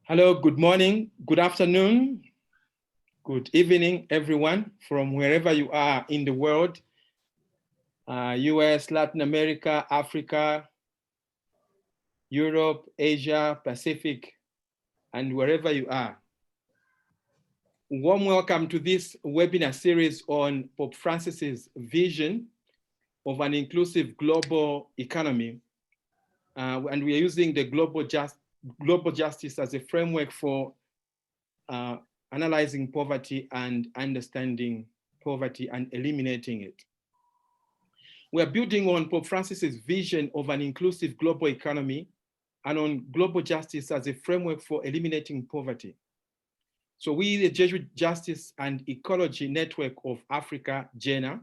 Hello, good morning, good afternoon, good evening, everyone, from wherever you are in the world, US, Latin America, Africa, Europe, Asia, Pacific, and wherever you are. Warm welcome to this webinar series on Pope Francis's vision of an inclusive global economy. And we are using the global justice as a framework for analyzing poverty and understanding poverty and eliminating it. We are building on Pope Francis's vision of an inclusive global economy and on global justice as a framework for eliminating poverty. So we, the Jesuit Justice and Ecology Network of Africa, JENA,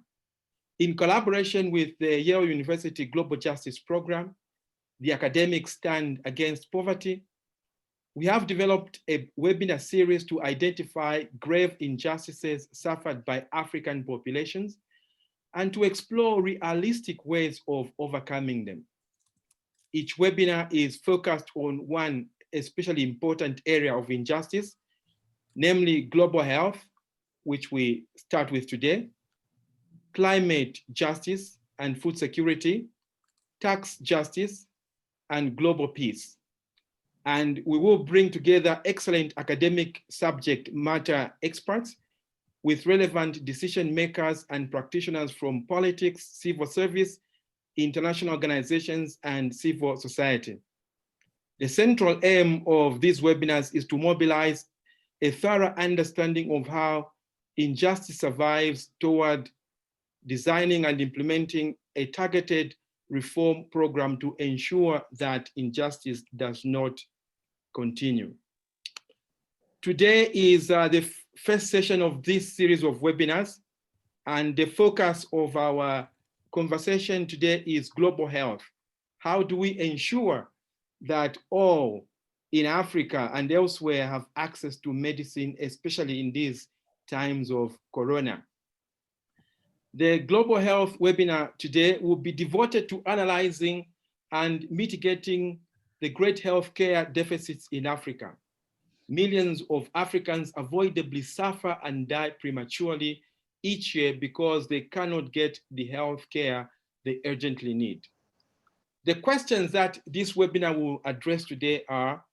in collaboration with the Yale University Global Justice Program, the Academic Stand Against Poverty, we have developed a webinar series to identify grave injustices suffered by African populations and to explore realistic ways of overcoming them. Each webinar is focused on one especially important area of injustice, namely global health, which we start with today, climate justice and food security, tax justice, and global peace. And we will bring together excellent academic subject matter experts with relevant decision makers and practitioners from politics, civil service, international organizations, and civil society. The central aim of these webinars is to mobilize a thorough understanding of how injustice survives toward designing and implementing a targeted reform program to ensure that injustice does not continue. Today is the first session of this series of webinars, and the focus of our conversation today is global health. How do we ensure that all in Africa and elsewhere have access to medicine, especially in these times of Corona? The global health webinar today will be devoted to analyzing and mitigating the great healthcare deficits in Africa. Millions of Africans avoidably suffer and die prematurely each year because they cannot get the health care they urgently need. The questions that this webinar will address today are: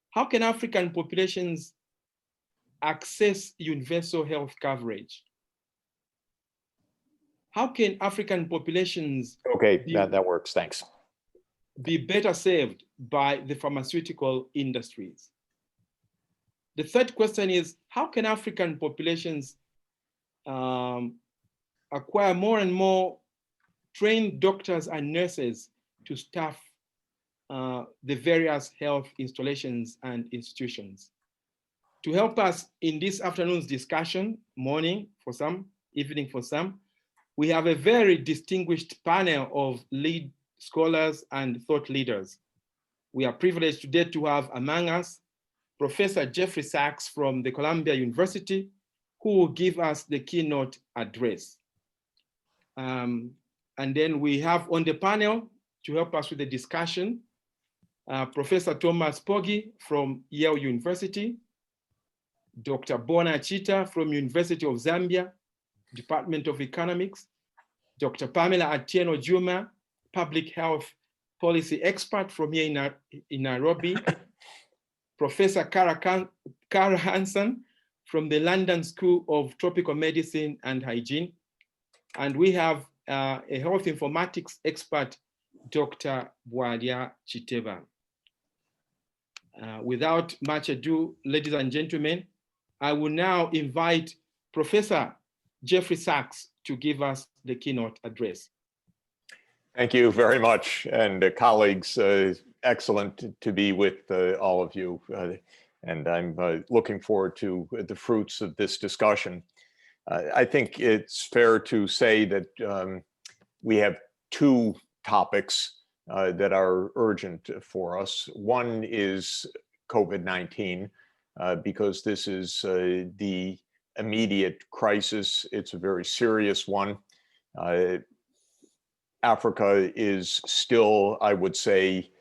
how can African populations access universal health coverage? How can African populations that works, thanks. Be better served by the pharmaceutical industries? The third question is, how can African populations acquire more and more trained doctors and nurses to staff the various health installations and institutions? To help us in this afternoon's discussion, morning for some, evening for some, we have a very distinguished panel of lead scholars and thought leaders. We are privileged today to have among us Professor Jeffrey Sachs from the Columbia University, who will give us the keynote address. And then we have on the panel to help us with the discussion, Professor Thomas Pogge from Yale University, Dr. Bona Chitah from University of Zambia, Department of Economics, Dr. Pamela Atieno Juma, public health policy expert from here in Nairobi, Professor Kara Hanson from the London School of Tropical Medicine and Hygiene. And we have a health informatics expert, Dr. Bwalya Chiteba. Without much ado, ladies and gentlemen, I will now invite Professor Jeffrey Sachs to give us the keynote address. Thank you very much, and colleagues, excellent to be with all of you. And I'm looking forward to the fruits of this discussion. I think it's fair to say that we have two topics that are urgent for us. One is COVID-19, because this is the immediate crisis. It's a very serious one. Africa is still, I would say,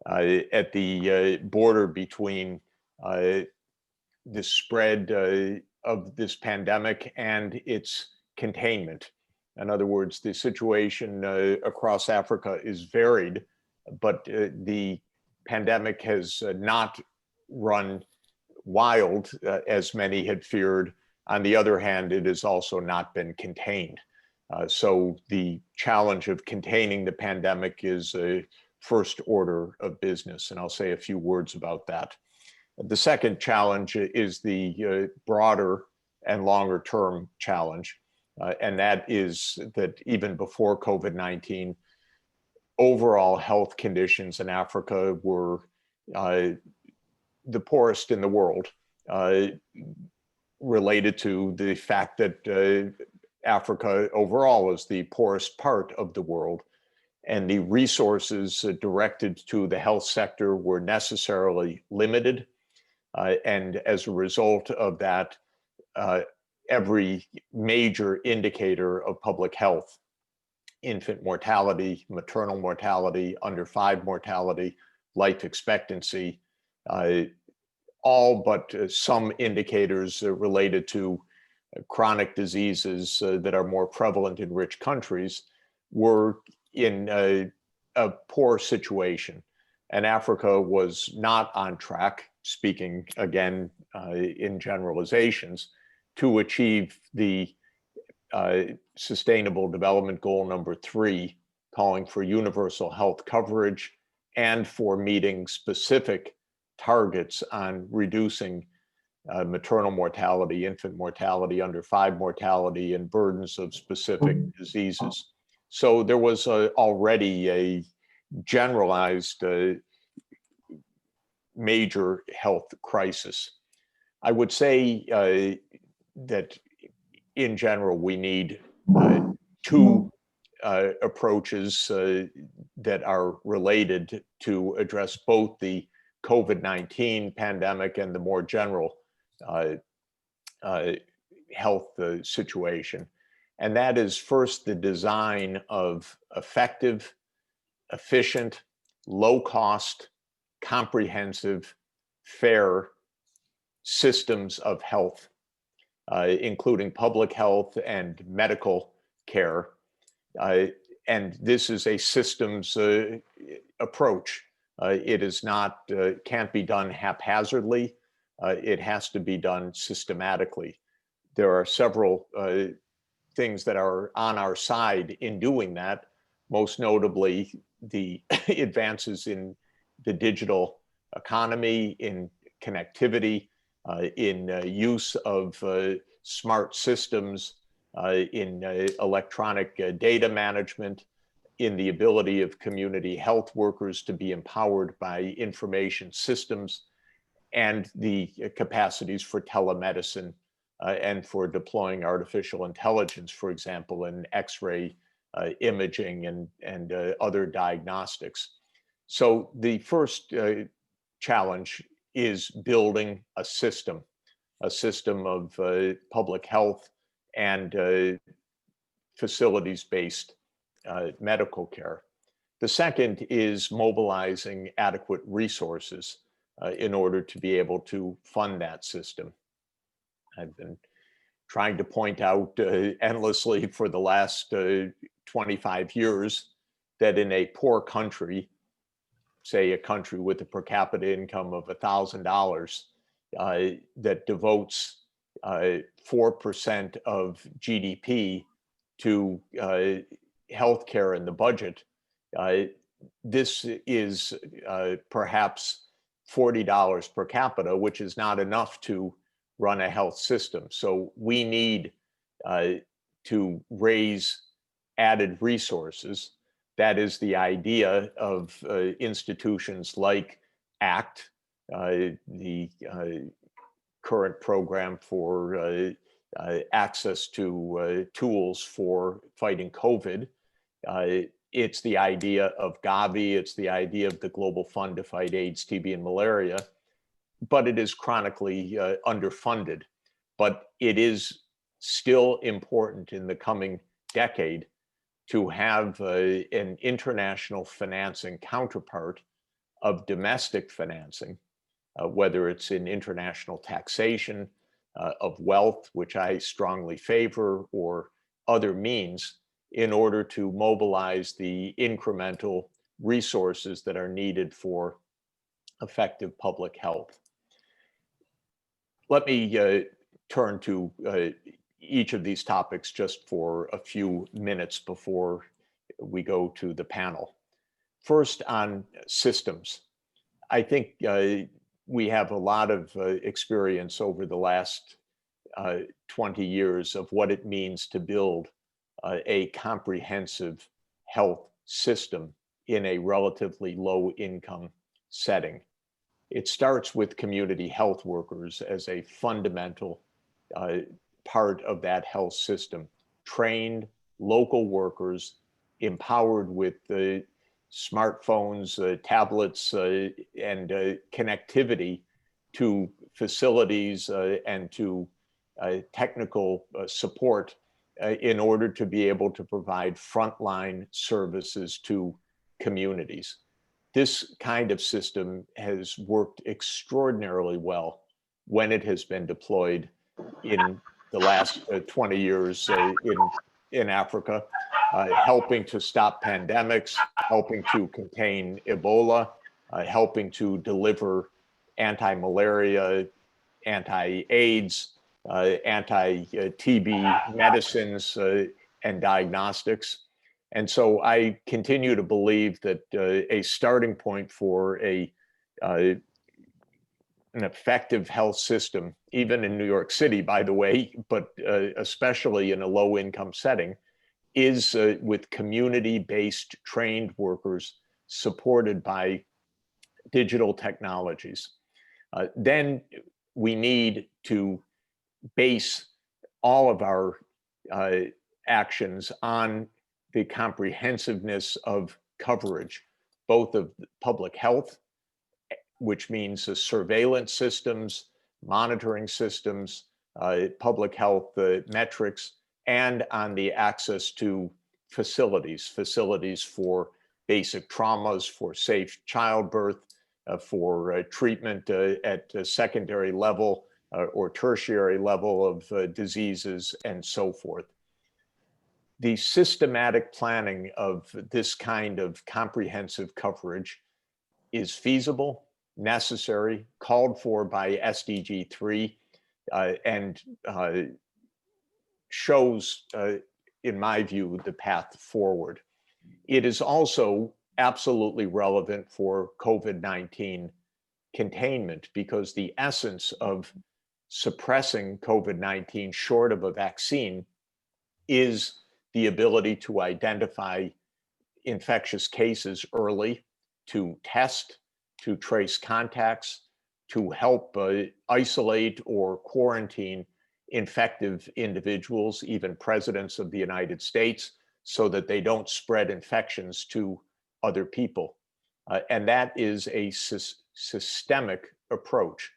at the border between the spread of this pandemic and its containment. In other words, the situation across Africa is varied, but the pandemic has not run wild as many had feared. On the other hand, it has also not been contained. So the challenge of containing the pandemic is a first order of business, and I'll say a few words about that. The second challenge is the broader and longer term challenge, and that is that even before COVID-19, overall health conditions in Africa were the poorest in the world, related to the fact that Africa overall is the poorest part of the world, and the resources directed to the health sector were necessarily limited. And as a result of that, every major indicator of public health, infant mortality, maternal mortality, under 5 mortality, life expectancy, all but some indicators related to chronic diseases that are more prevalent in rich countries were in a poor situation. And Africa was not on track, speaking again in generalizations, to achieve the Sustainable Development Goal number 3, calling for universal health coverage and for meeting specific targets on reducing maternal mortality, infant mortality, under 5 mortality, and burdens of specific diseases. So there was already a generalized major health crisis. I would say that in general, we need 2 approaches that are related to address both the COVID-19 pandemic and the more general health situation. And that is first the design of effective, efficient, low cost, comprehensive, fair systems of health, including public health and medical care. And this is a systems approach. It is not, can't be done haphazardly. It has to be done systematically. There are several things that are on our side in doing that, most notably the advances in the digital economy, in connectivity, in use of smart systems, in electronic data management, in the ability of community health workers to be empowered by information systems, and the capacities for telemedicine and for deploying artificial intelligence, for example, in X-ray imaging and other diagnostics. So the first challenge is building a system of public health and facilities-based medical care. The second is mobilizing adequate resources in order to be able to fund that system. I've been trying to point out endlessly for the last 25 years that in a poor country, say a country with a per capita income of $1,000, that devotes 4% of GDP to healthcare in the budget, this is perhaps $40 per capita, which is not enough to run a health system. So we need to raise added resources. That is the idea of institutions like ACT, the current program for access to tools for fighting COVID. It's the idea of Gavi, it's the idea of the Global Fund to fight AIDS, TB, and malaria, but it is chronically underfunded. But it is still important in the coming decade to have an international financing counterpart of domestic financing, whether it's in international taxation of wealth, which I strongly favor, or other means, in order to mobilize the incremental resources that are needed for effective public health. Let me turn to each of these topics just for a few minutes before we go to the panel. First, on systems. I think we have a lot of experience over the last 20 years of what it means to build a comprehensive health system in a relatively low income setting. It starts with community health workers as a fundamental part of that health system. Trained local workers, empowered with smartphones, tablets, and connectivity to facilities and to technical support in order to be able to provide frontline services to communities. This kind of system has worked extraordinarily well when it has been deployed in the last 20 years in Africa, helping to stop pandemics, helping to contain Ebola, helping to deliver anti-malaria, anti-AIDS, anti-TB medicines and diagnostics. And so I continue to believe that a starting point for an effective health system, even in New York City, by the way, but especially in a low income setting, is with community-based trained workers supported by digital technologies. Then we need to base all of our actions on the comprehensiveness of coverage, both of public health, which means surveillance systems, monitoring systems, public health metrics, and on the access to facilities for basic traumas, for safe childbirth, for treatment at a secondary level or tertiary level of diseases and so forth. The systematic planning of this kind of comprehensive coverage is feasible, necessary, called for by SDG 3, and shows, in my view, the path forward. It is also absolutely relevant for COVID-19 containment, because the essence of suppressing COVID-19 short of a vaccine is the ability to identify infectious cases early, to test, to trace contacts, to help isolate or quarantine infective individuals, even presidents of the United States, so that they don't spread infections to other people. And that is a systemic approach,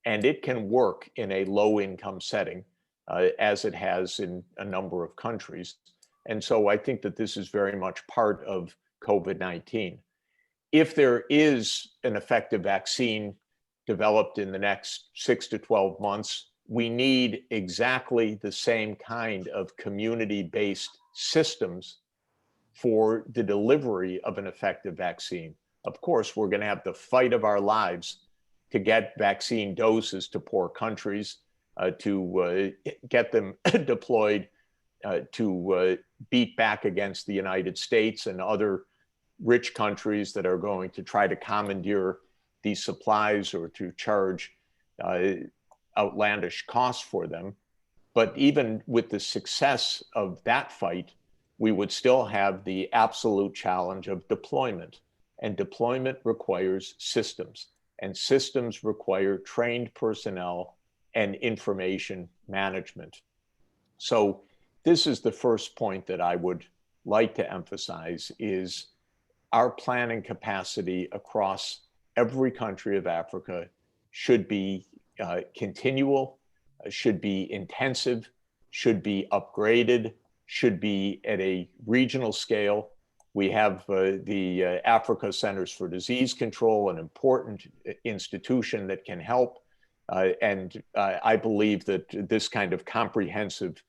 and it can work in a low-income setting, as it has in a number of countries. And so I think that this is very much part of COVID-19. If there is an effective vaccine developed in the next 6 to 12 months, we need exactly the same kind of community-based systems for the delivery of an effective vaccine. Of course, we're going to have the fight of our lives to get vaccine doses to poor countries, to get them deployed, to beat back against the United States and other rich countries that are going to try to commandeer these supplies or to charge outlandish costs for them. But even with the success of that fight, we would still have the absolute challenge of deployment. And deployment requires systems, and systems require trained personnel and information management. So this is the first point that I would like to emphasize, is our planning capacity across every country of Africa should be continual, should be intensive, should be upgraded, should be at a regional scale. We have the Africa Centers for Disease Control, an important institution that can help. And I believe that this kind of comprehensive,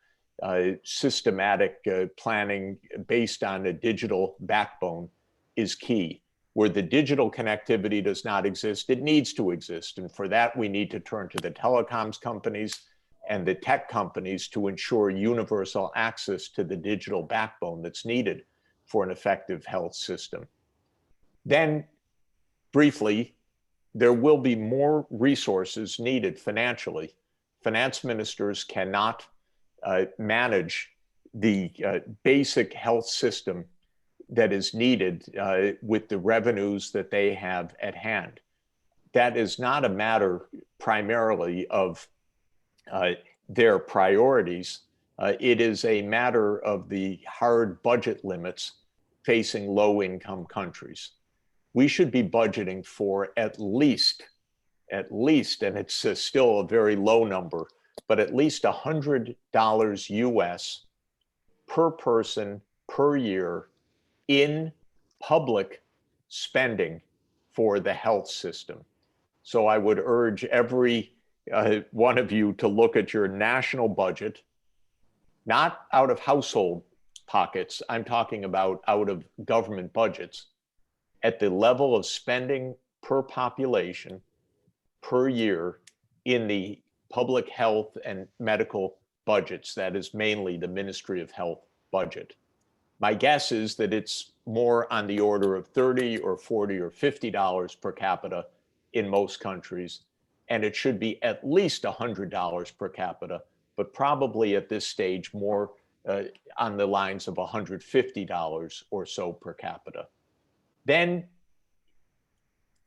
systematic planning based on a digital backbone is key. Where the digital connectivity does not exist, it needs to exist. And for that, we need to turn to the telecoms companies and the tech companies to ensure universal access to the digital backbone that's needed for an effective health system. Then, briefly, there will be more resources needed financially. Finance ministers cannot manage the basic health system that is needed with the revenues that they have at hand. That is not a matter primarily of their priorities. It is a matter of the hard budget limits facing low-income countries. We should be budgeting for at least, and it's still a very low number, but at least $100 US per person per year in public spending for the health system. So I would urge every one of you to look at your national budget, not out of household pockets, I'm talking about out of government budgets, at the level of spending per population per year in the public health and medical budgets. That is mainly the Ministry of Health budget. My guess is that it's more on the order of $30 or $40 or $50 per capita in most countries, and it should be at least $100 per capita, but probably at this stage more on the lines of $150 or so per capita. Then,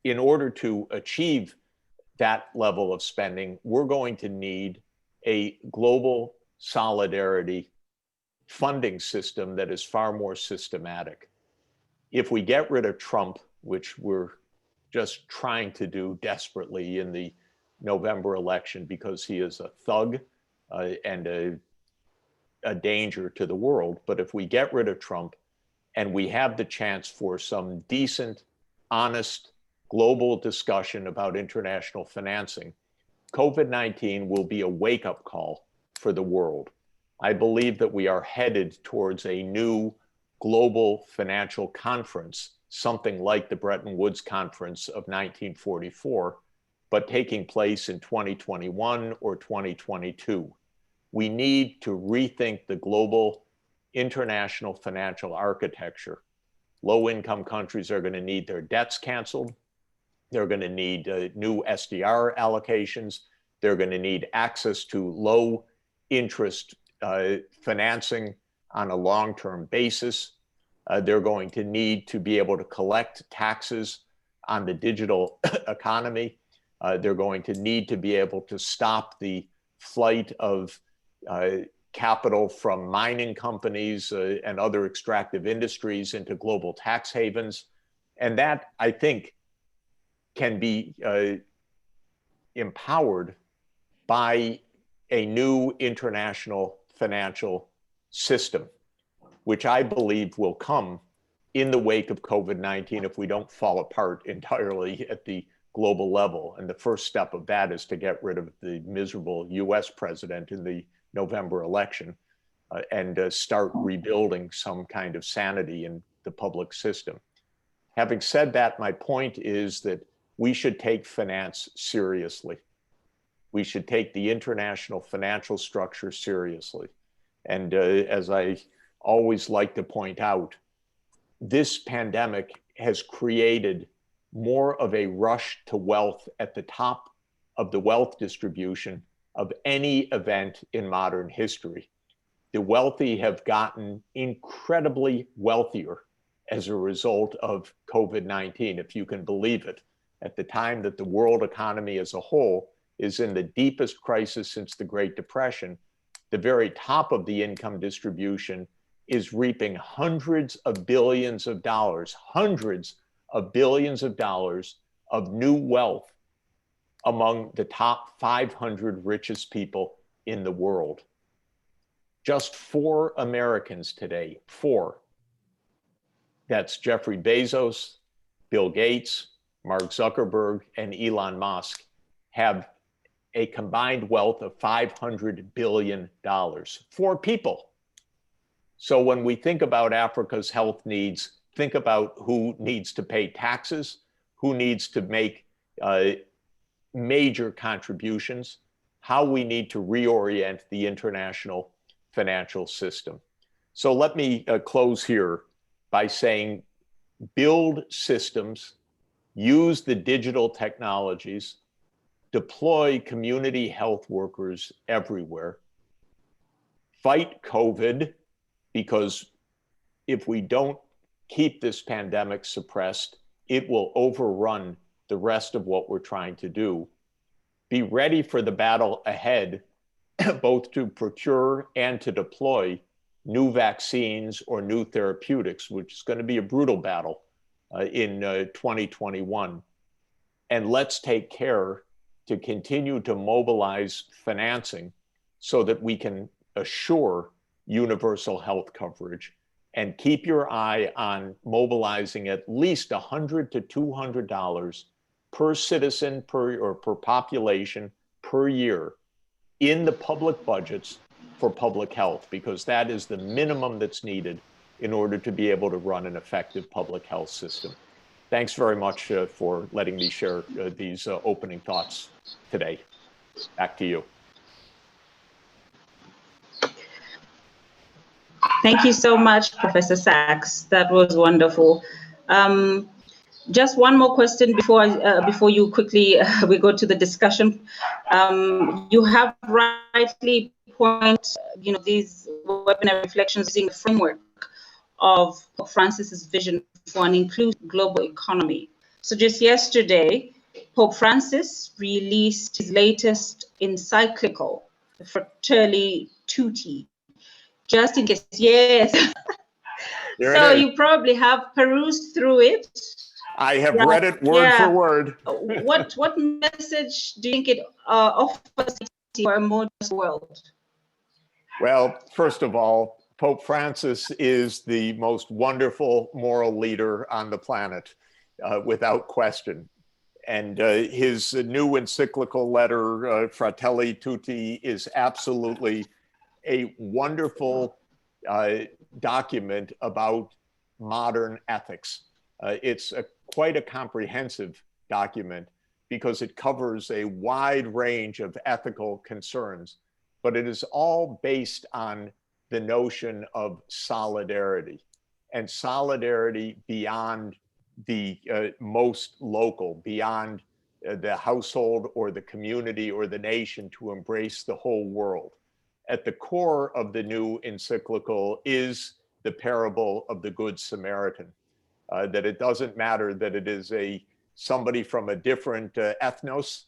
in order to achieve that level of spending, we're going to need a global solidarity funding system that is far more systematic. If we get rid of Trump, which we're just trying to do desperately in the November election because he is a thug and a danger to the world, but if we get rid of Trump and we have the chance for some decent, honest, global discussion about international financing, COVID-19 will be a wake-up call for the world. I believe that we are headed towards a new global financial conference, something like the Bretton Woods Conference of 1944, but taking place in 2021 or 2022. We need to rethink the global international financial architecture. Low-income countries are going to need their debts canceled. They're going to need new SDR allocations. They're going to need access to low-interest financing on a long-term basis. They're going to need to be able to collect taxes on the digital economy. They're going to need to be able to stop the flight of capital from mining companies and other extractive industries into global tax havens. And that, I think, can be empowered by a new international financial system, which I believe will come in the wake of COVID-19 if we don't fall apart entirely at the global level. And the first step of that is to get rid of the miserable US president in the November election and start rebuilding some kind of sanity in the public system. Having said that, my point is that we should take finance seriously. We should take the international financial structure seriously. And as I always like to point out, this pandemic has created more of a rush to wealth at the top of the wealth distribution of any event in modern history. The wealthy have gotten incredibly wealthier as a result of COVID-19, if you can believe it, at the time that the world economy as a whole is in the deepest crisis since the Great Depression. The very top of the income distribution is reaping hundreds of billions of dollars of new wealth among the top 500 richest people in the world. Just 4 Americans today, 4. That's Jeffrey Bezos, Bill Gates, Mark Zuckerberg, and Elon Musk have a combined wealth of $500 billion. 4 people. So when we think about Africa's health needs, think about who needs to pay taxes, who needs to make major contributions, how we need to reorient the international financial system. So let me close here by saying, build systems, use the digital technologies, deploy community health workers everywhere, fight COVID, because if we don't keep this pandemic suppressed, it will overrun the rest of what we're trying to do. Be ready for the battle ahead, both to procure and to deploy new vaccines or new therapeutics, which is going to be a brutal battle in 2021. And let's take care to continue to mobilize financing so that we can assure universal health coverage, and keep your eye on mobilizing at least $100 to $200 per citizen or per population per year in the public budgets for public health, because that is the minimum that's needed in order to be able to run an effective public health system. Thanks very much for letting me share these opening thoughts today. Back to you. Thank you so much, Professor Sachs. That was wonderful. Just one more question before you quickly we go to the discussion. You have rightly pointed, these webinar reflections using the framework of Pope Francis's vision for an inclusive global economy. So just yesterday, Pope Francis released his latest encyclical, Fratelli Tutti. Just in case, yes. So you probably have perused through it. I have read it word for word. What message do you think it offers for a more just world? Well, first of all, Pope Francis is the most wonderful moral leader on the planet, without question. And his new encyclical letter, Fratelli Tutti, is absolutely a wonderful document about modern ethics. It's quite a comprehensive document because it covers a wide range of ethical concerns, but it is all based on the notion of solidarity, and solidarity beyond the most local, beyond the household or the community or the nation, to embrace the whole world. At the core of the new encyclical is the parable of the Good Samaritan, that it doesn't matter that it is somebody from a different ethnos,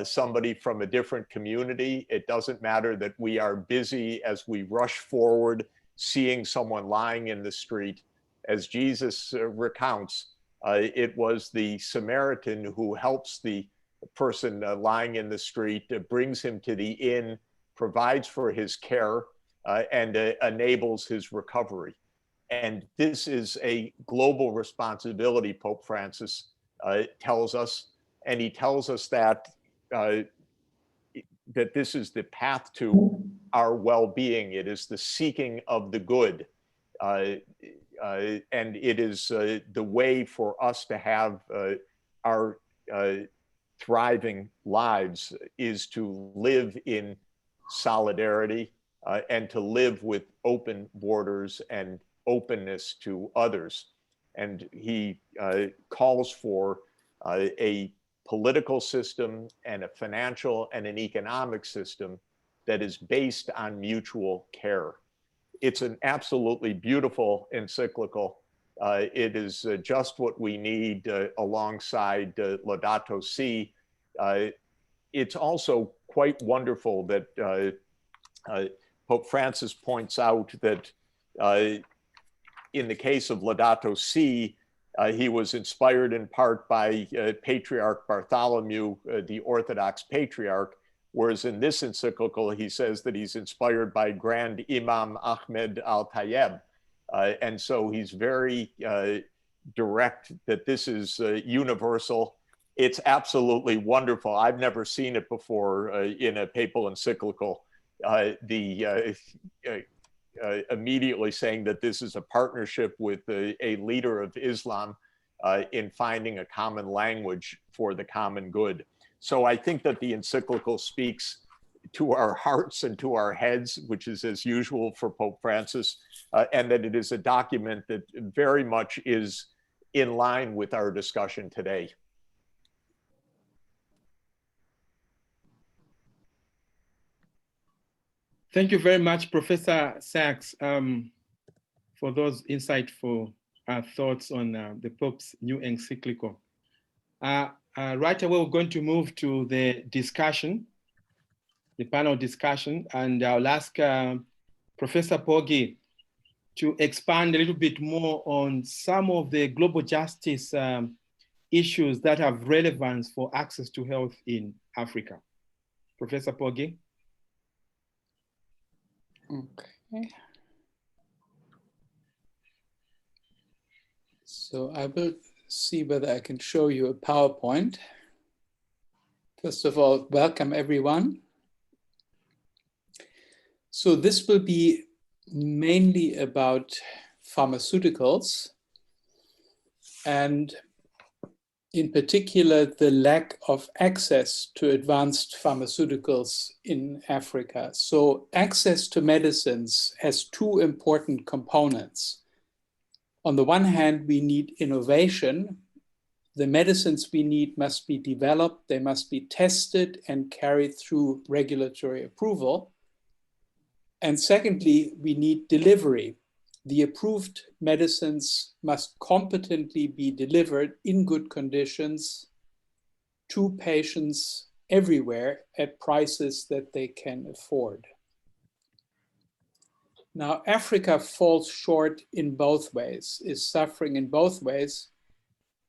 somebody from a different community. It doesn't matter that we are busy as we rush forward, seeing someone lying in the street. As Jesus recounts, it was the Samaritan who helps the person lying in the street, brings him to the inn, provides for his care, and enables his recovery. And this is a global responsibility, Pope Francis tells us. And he tells us that this is the path to our well-being. It is the seeking of the good. And it is the way for us to have our thriving lives is to live in solidarity and to live with open borders and openness to others. And he calls for a political system and a financial and an economic system that is based on mutual care. It's an absolutely beautiful encyclical. It is just what we need alongside Laudato Si. It's also quite wonderful that Pope Francis points out that in the case of Laudato Si, he was inspired in part by Patriarch Bartholomew, the Orthodox Patriarch, Whereas in this encyclical, he says that he's inspired by Grand Imam Ahmed al-Tayeb. And so he's very direct that this is universal. It's absolutely wonderful. I've never seen it before in a papal encyclical. Immediately saying that this is a partnership with a leader of Islam in finding a common language for the common good. So I think that the encyclical speaks to our hearts and to our heads, which is as usual for Pope Francis, and that it is a document that very much is in line with our discussion today. Thank you very much, Professor Sachs, for those insightful thoughts on the Pope's new encyclical. Right away, we're going to move to the discussion, the panel discussion, and I'll ask Professor Pogge to expand a little bit more on some of the global justice issues that have relevance for access to health in Africa. Professor Pogge. Okay. So I will see whether I can show you a PowerPoint. First of all, welcome everyone. So this will be mainly about pharmaceuticals, and in particular, the lack of access to advanced pharmaceuticals in Africa. So access to medicines has two important components. On the one hand, we need innovation. The medicines we need must be developed, they must be tested and carried through regulatory approval. And secondly, we need delivery. The approved medicines must competently be delivered in good conditions to patients everywhere at prices that they can afford. Now, Africa falls short in both ways, is suffering in both ways.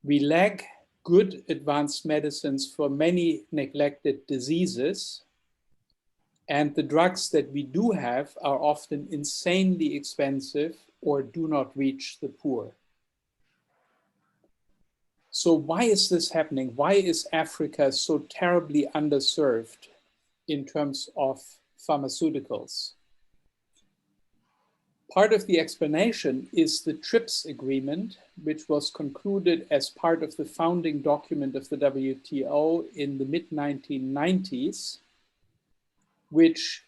We lack good advanced medicines for many neglected diseases, and the drugs that we do have are often insanely expensive or do not reach the poor. So why is this happening? Why is Africa so terribly underserved in terms of pharmaceuticals? Part of the explanation is the TRIPS agreement, which was concluded as part of the founding document of the WTO in the mid-1990s, which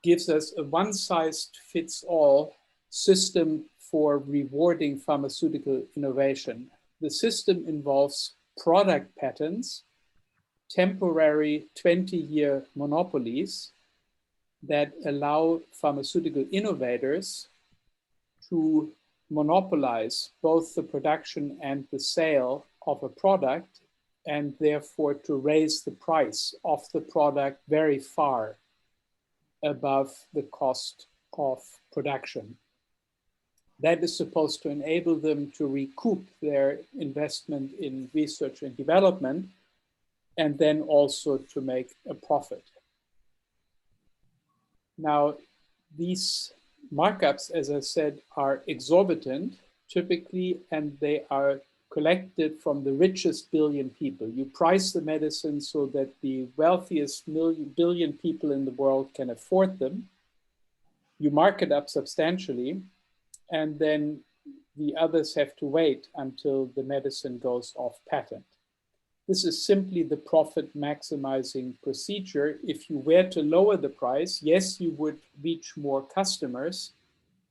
gives us a one-size-fits-all system for rewarding pharmaceutical innovation. The system involves product patents, temporary 20-year monopolies that allow pharmaceutical innovators to monopolize both the production and the sale of a product, and therefore to raise the price of the product very far above the cost of production. That is supposed to enable them to recoup their investment in research and development, and then also to make a profit. Now, these markups, as I said, are exorbitant typically, and they are collected from the richest billion people. You price the medicine so that the wealthiest billion people in the world can afford them. You mark it up substantially, and then the others have to wait until the medicine goes off patent. This is simply the profit maximizing procedure. If you were to lower the price, yes, you would reach more customers,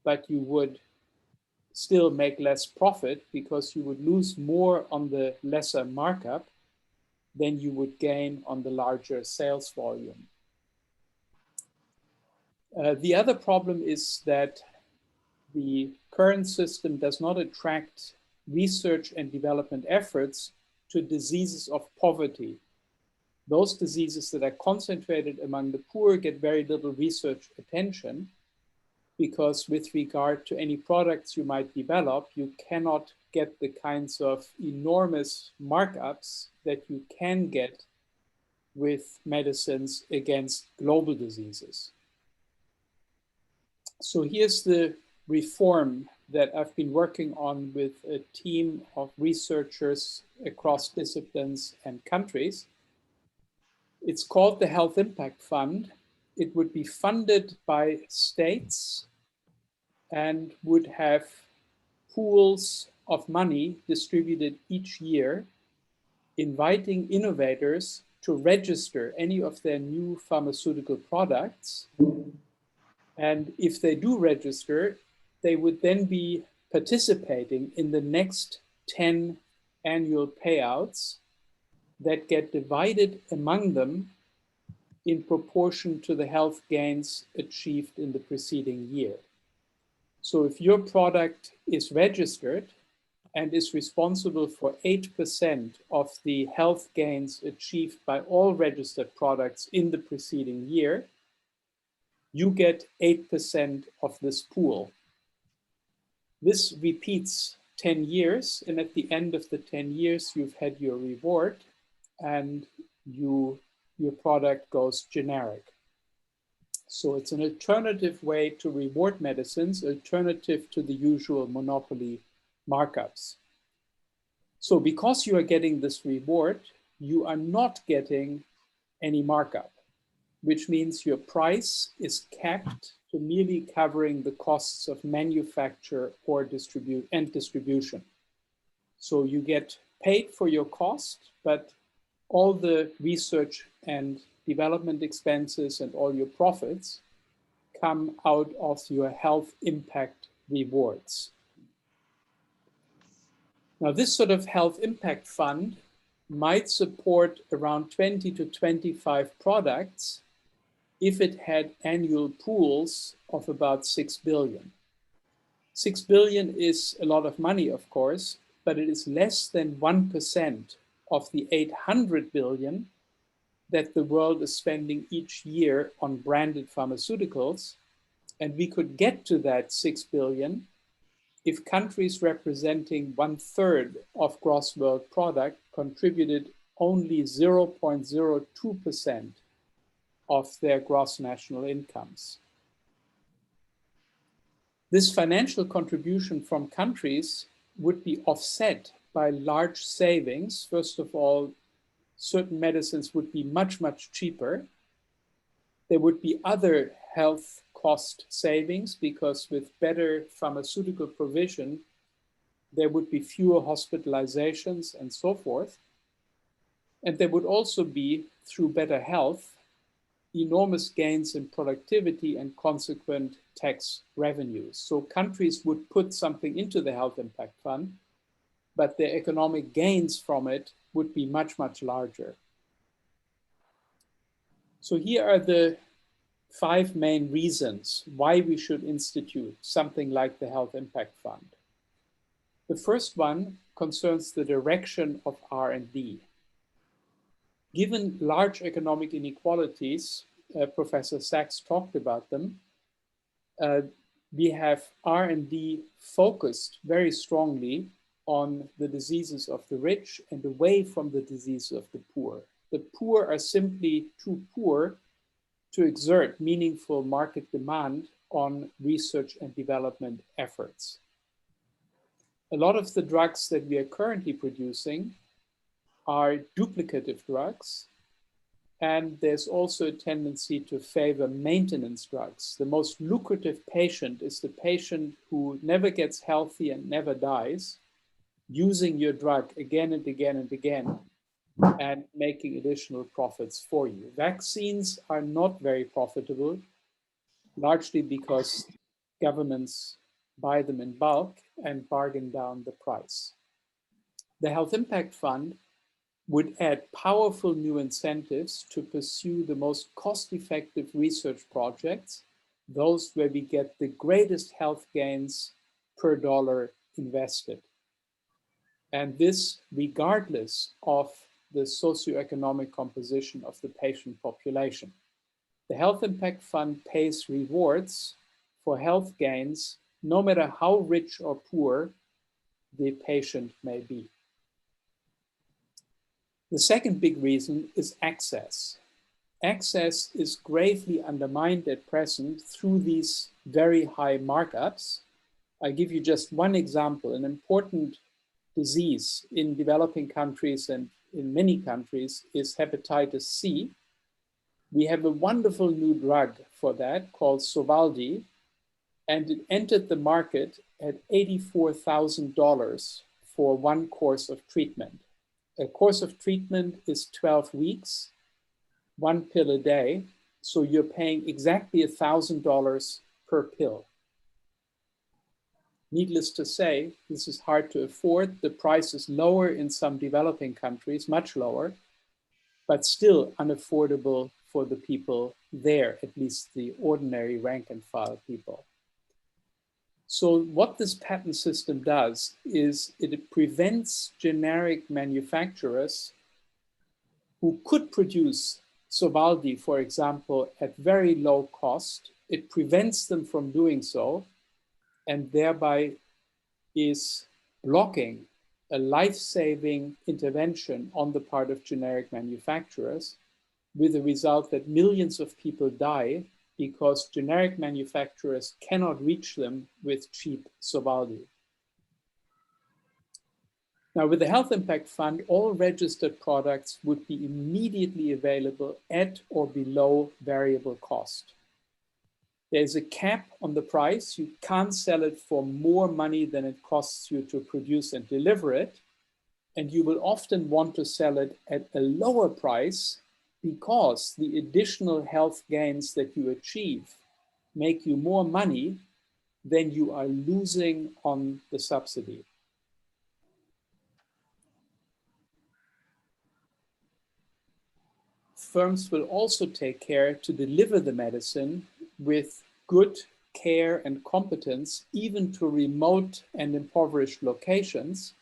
but you would still make less profit because you would lose more on the lesser markup than you would gain on the larger sales volume. The other problem is that the current system does not attract research and development efforts to diseases of poverty. Those diseases that are concentrated among the poor get very little research attention, because with regard to any products you might develop, you cannot get the kinds of enormous markups that you can get with medicines against global diseases. So here's the reform that I've been working on with a team of researchers across disciplines and countries. It's called the Health Impact Fund. It would be funded by states and would have pools of money distributed each year, inviting innovators to register any of their new pharmaceutical products. And if they do register, they would then be participating in the next 10 annual payouts that get divided among them in proportion to the health gains achieved in the preceding year. So if your product is registered and is responsible for 8% of the health gains achieved by all registered products in the preceding year, you get 8% of this pool. This repeats 10 years, and at the end of the 10 years, you've had your reward and your product goes generic. So it's an alternative way to reward medicines, alternative to the usual monopoly markups. So because you are getting this reward, you are not getting any markup, which means your price is capped to merely covering the costs of manufacture or distribution. So you get paid for your cost, but all the research and development expenses and all your profits come out of your health impact rewards. Now, this sort of health impact fund might support around 20 to 25 products if it had annual pools of about 6 billion. 6 billion is a lot of money, of course, but it is less than 1% of the 800 billion that the world is spending each year on branded pharmaceuticals. And we could get to that 6 billion if countries representing 1/3 of gross world product contributed only 0.02% of their gross national incomes. This financial contribution from countries would be offset by large savings. First of all, certain medicines would be much, much cheaper. There would be other health cost savings because with better pharmaceutical provision, there would be fewer hospitalizations and so forth. And there would also be, through better health, enormous gains in productivity and consequent tax revenues. So countries would put something into the Health Impact Fund, but their economic gains from it would be much, much larger. So here are the 5 main reasons why we should institute something like the Health Impact Fund. The first one concerns the direction of R&D. Given large economic inequalities, Professor Sachs talked about them, we have R&D focused very strongly on the diseases of the rich and away from the diseases of the poor. The poor are simply too poor to exert meaningful market demand on research and development efforts. A lot of the drugs that we are currently producing are duplicative drugs, and there's also a tendency to favor maintenance drugs. The most lucrative patient is the patient who never gets healthy and never dies, using your drug again and again and again, and making additional profits for you. Vaccines are not very profitable, largely because governments buy them in bulk and bargain down the price. The Health Impact Fund would add powerful new incentives to pursue the most cost-effective research projects, those where we get the greatest health gains per dollar invested. And this regardless of the socioeconomic composition of the patient population. The Health Impact Fund pays rewards for health gains, no matter how rich or poor the patient may be. The second big reason is access. Access is gravely undermined at present through these very high markups. I give you just one example. An important disease in developing countries and in many countries is hepatitis C. We have a wonderful new drug for that called Sovaldi, and it entered the market at $84,000 for one course of treatment. A course of treatment is 12 weeks, one pill a day, so you're paying exactly $1,000 per pill. Needless to say, this is hard to afford. The price is lower in some developing countries, much lower, but still unaffordable for the people there, at least the ordinary rank and file people. So what this patent system does is it prevents generic manufacturers who could produce Sovaldi, for example, at very low cost. It prevents them from doing so, and thereby is blocking a life-saving intervention on the part of generic manufacturers, with the result that millions of people die because generic manufacturers cannot reach them with cheap Sovaldi. Now, with the Health Impact Fund, all registered products would be immediately available at or below variable cost. There's a cap on the price. You can't sell it for more money than it costs you to produce and deliver it. And you will often want to sell it at a lower price because the additional health gains that you achieve make you more money than you are losing on the subsidy. Firms will also take care to deliver the medicine with good care and competence, even to remote and impoverished locations,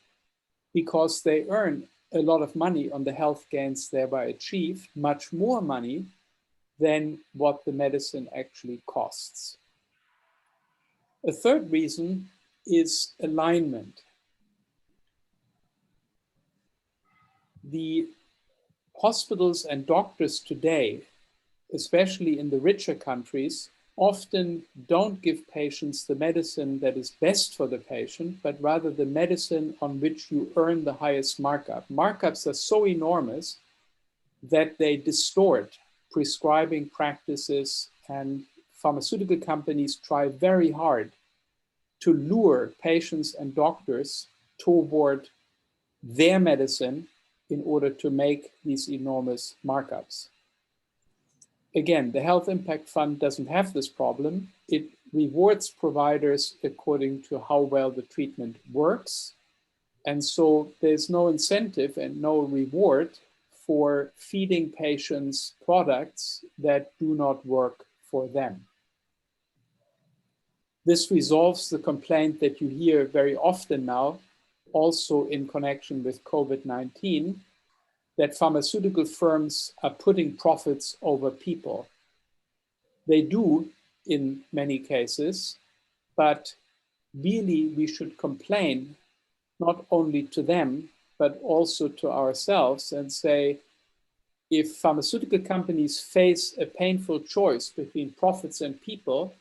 because they earn a lot of money on the health gains thereby achieved, much more money than what the medicine actually costs. A third reason is alignment. The hospitals and doctors today, especially in the richer countries, often don't give patients the medicine that is best for the patient, but rather the medicine on which you earn the highest markup. Markups are so enormous that they distort prescribing practices, and pharmaceutical companies try very hard to lure patients and doctors toward their medicine in order to make these enormous markups. Again, the Health Impact Fund doesn't have this problem. It rewards providers according to how well the treatment works. And so there's no incentive and no reward for feeding patients products that do not work for them. This resolves the complaint that you hear very often now, also in connection with COVID-19, that pharmaceutical firms are putting profits over people. They do in many cases, but really we should complain not only to them, but also to ourselves and say, if pharmaceutical companies face a painful choice between profits and people,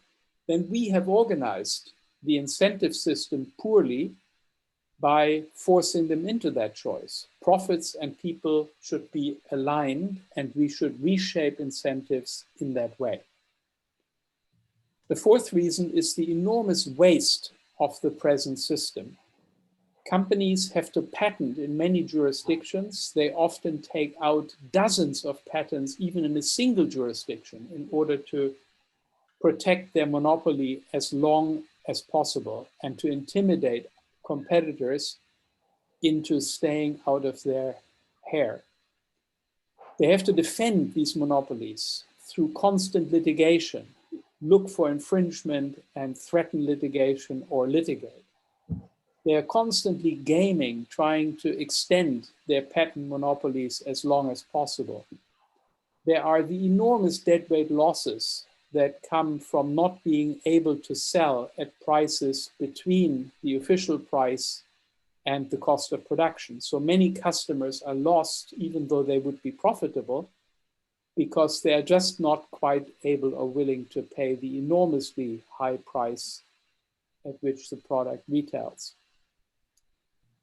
then we have organized the incentive system poorly by forcing them into that choice. Profits and people should be aligned, and we should reshape incentives in that way. The fourth reason is the enormous waste of the present system. Companies have to patent in many jurisdictions. They often take out dozens of patents, even in a single jurisdiction, in order to protect their monopoly as long as possible and to intimidate competitors into staying out of their hair. They have to defend these monopolies through constant litigation, look for infringement and threaten litigation or litigate. They are constantly gaming, trying to extend their patent monopolies as long as possible. There are the enormous deadweight losses that come from not being able to sell at prices between the official price and the cost of production. So many customers are lost, even though they would be profitable, because they are just not quite able or willing to pay the enormously high price at which the product retails.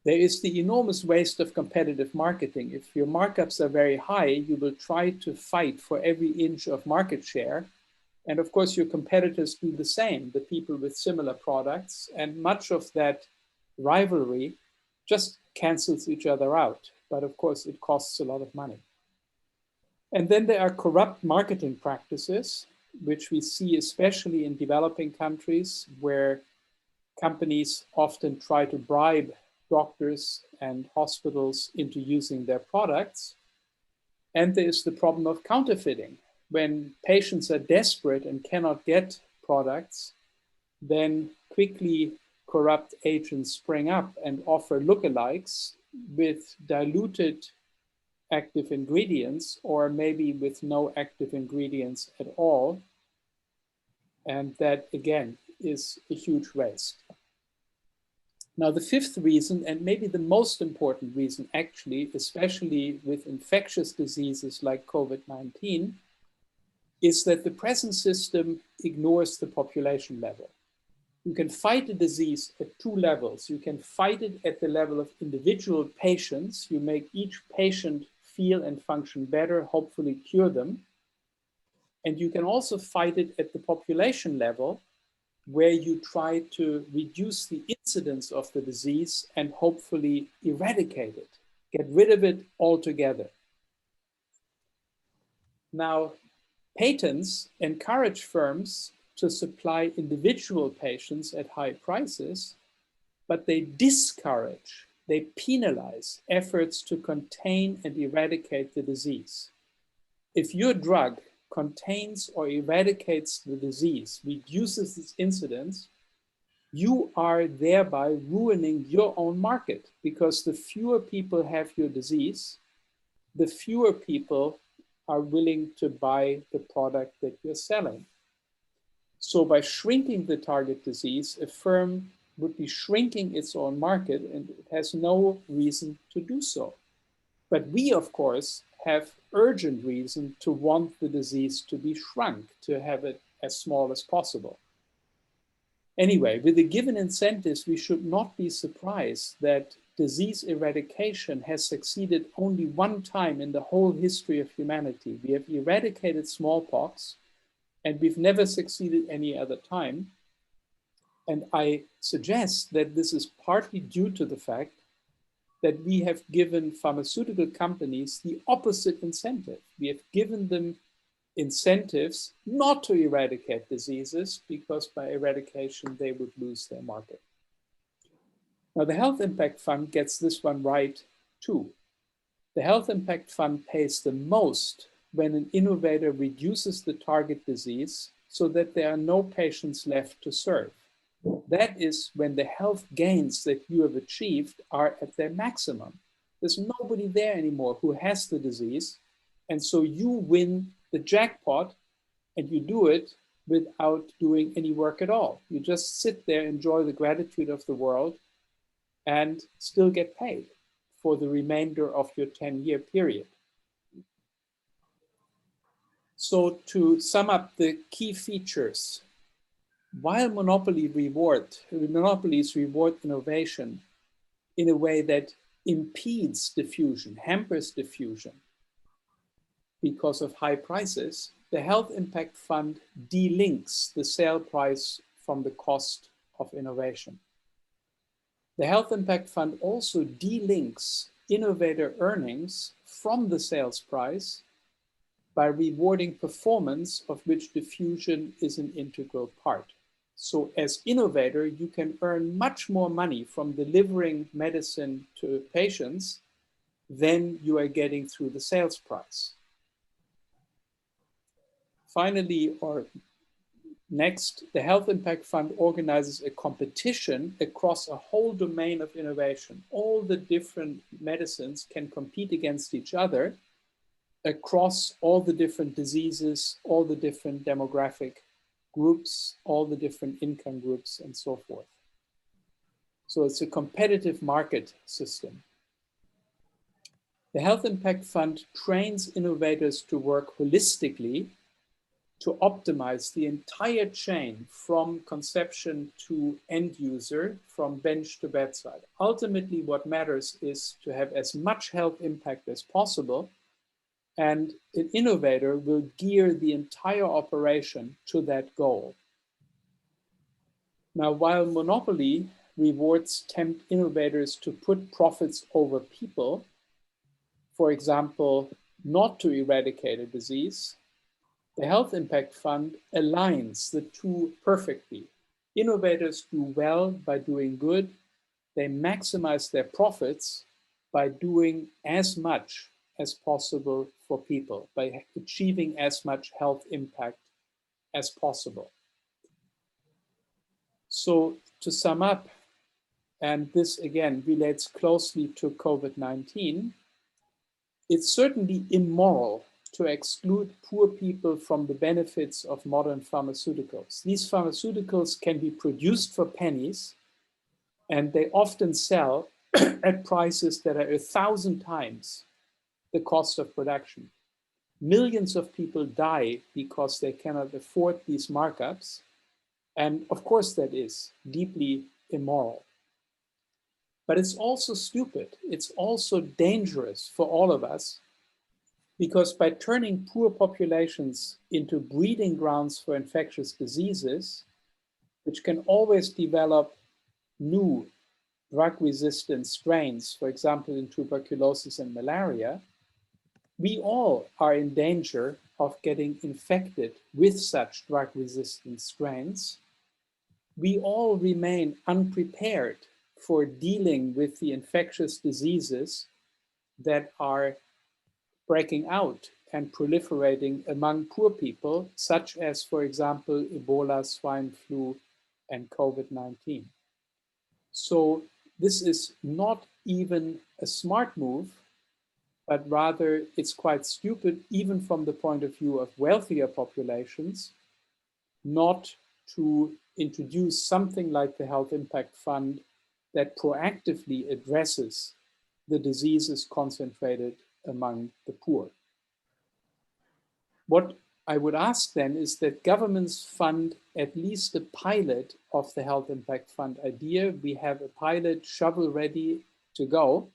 There is the enormous waste of competitive marketing. If your markups are very high, you will try to fight for every inch of market share. And of course, your competitors do the same, the people with similar products, and much of that rivalry just cancels each other out. But of course, it costs a lot of money. And then there are corrupt marketing practices, which we see especially in developing countries, where companies often try to bribe doctors and hospitals into using their products. And there is the problem of counterfeiting. When patients are desperate and cannot get products, then quickly corrupt agents spring up and offer lookalikes with diluted active ingredients, or maybe with no active ingredients at all. And that, again, is a huge waste. Now, the fifth reason, and maybe the most important reason actually, especially with infectious diseases like COVID-19, is that the present system ignores the population level. You can fight a disease at two levels. You can fight it at the level of individual patients. You make each patient feel and function better, hopefully cure them. And you can also fight it at the population level, where you try to reduce the incidence of the disease and hopefully eradicate it, get rid of it altogether. Now, patents encourage firms to supply individual patients at high prices, but they discourage, they penalize efforts to contain and eradicate the disease. If your drug contains or eradicates the disease, reduces its incidence, you are thereby ruining your own market, because the fewer people have your disease, the fewer people are willing to buy the product that you're selling. So by shrinking the target disease, a firm would be shrinking its own market, and it has no reason to do so. But we, of course, have urgent reason to want the disease to be shrunk, to have it as small as possible. Anyway, with the given incentives, we should not be surprised that disease eradication has succeeded only one time in the whole history of humanity. We have eradicated smallpox, and we've never succeeded any other time. And I suggest that this is partly due to the fact that we have given pharmaceutical companies the opposite incentive. We have given them incentives not to eradicate diseases, because by eradication, they would lose their market. Now, the Health Impact Fund gets this one right too. The Health Impact Fund pays the most when an innovator reduces the target disease so that there are no patients left to serve. That is when the health gains that you have achieved are at their maximum. There's nobody there anymore who has the disease. And so you win the jackpot, and you do it without doing any work at all. You just sit there, enjoy the gratitude of the world, and still get paid for the remainder of your 10-year period. So to sum up the key features, while monopolies reward innovation in a way that impedes diffusion, hampers diffusion because of high prices, the Health Impact Fund delinks the sale price from the cost of innovation. The Health Impact Fund also delinks innovator earnings from the sales price by rewarding performance, of which diffusion is an integral part. So as innovator, you can earn much more money from delivering medicine to patients than you are getting through the sales price. Finally, or next, the Health Impact Fund organizes a competition across a whole domain of innovation. All the different medicines can compete against each other across all the different diseases, all the different demographic groups, all the different income groups, and so forth. So it's a competitive market system. The Health Impact Fund trains innovators to work holistically to optimize the entire chain from conception to end user, from bench to bedside. Ultimately, what matters is to have as much health impact as possible, and an innovator will gear the entire operation to that goal. Now, while monopoly rewards tempt innovators to put profits over people, for example, not to eradicate a disease, the Health Impact Fund aligns the two perfectly. Innovators do well by doing good. They maximize their profits by doing as much as possible for people, by achieving as much health impact as possible. So to sum up, and this again relates closely to COVID-19, it's certainly immoral to exclude poor people from the benefits of modern pharmaceuticals. These pharmaceuticals can be produced for pennies, and they often sell at prices that are 1,000 times the cost of production. Millions of people die because they cannot afford these markups. And of course that is deeply immoral. But it's also stupid. It's also dangerous for all of us, because by turning poor populations into breeding grounds for infectious diseases, which can always develop new drug-resistant strains, for example, in tuberculosis and malaria, we all are in danger of getting infected with such drug-resistant strains. We all remain unprepared for dealing with the infectious diseases that are breaking out and proliferating among poor people, such as, for example, Ebola, swine flu, and COVID-19. So this is not even a smart move, but rather it's quite stupid, even from the point of view of wealthier populations, not to introduce something like the Health Impact Fund that proactively addresses the diseases concentrated among the poor. What I would ask then is that governments fund at least a pilot of the Health Impact Fund idea. We have a pilot shovel ready to go.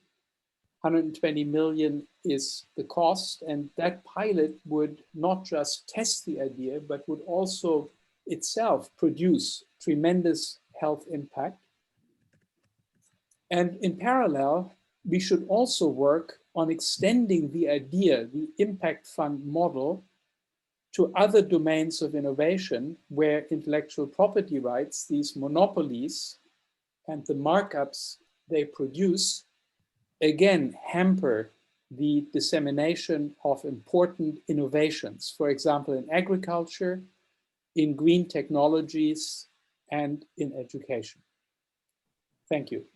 120 million is the cost, and that pilot would not just test the idea, but would also itself produce tremendous health impact. And in parallel, we should also work on extending the idea, the impact fund model, to other domains of innovation where intellectual property rights, these monopolies and the markups they produce, again, hamper the dissemination of important innovations, for example, in agriculture, in green technologies, and in education. Thank you.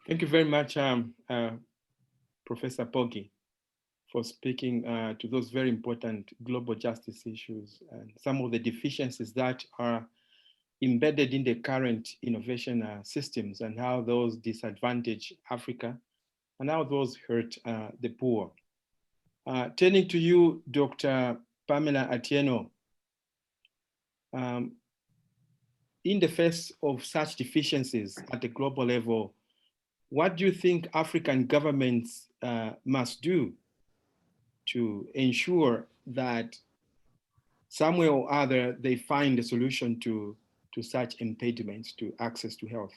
Thank you very much, Professor Pogge, for speaking to those very important global justice issues and some of the deficiencies that are embedded in the current innovation systems, and how those disadvantage Africa and how those hurt the poor. Turning to you, Dr. Pamela Atieno, in the face of such deficiencies at the global level, what do you think African governments must do to ensure that some way or other they find a solution to such impediments to access to health?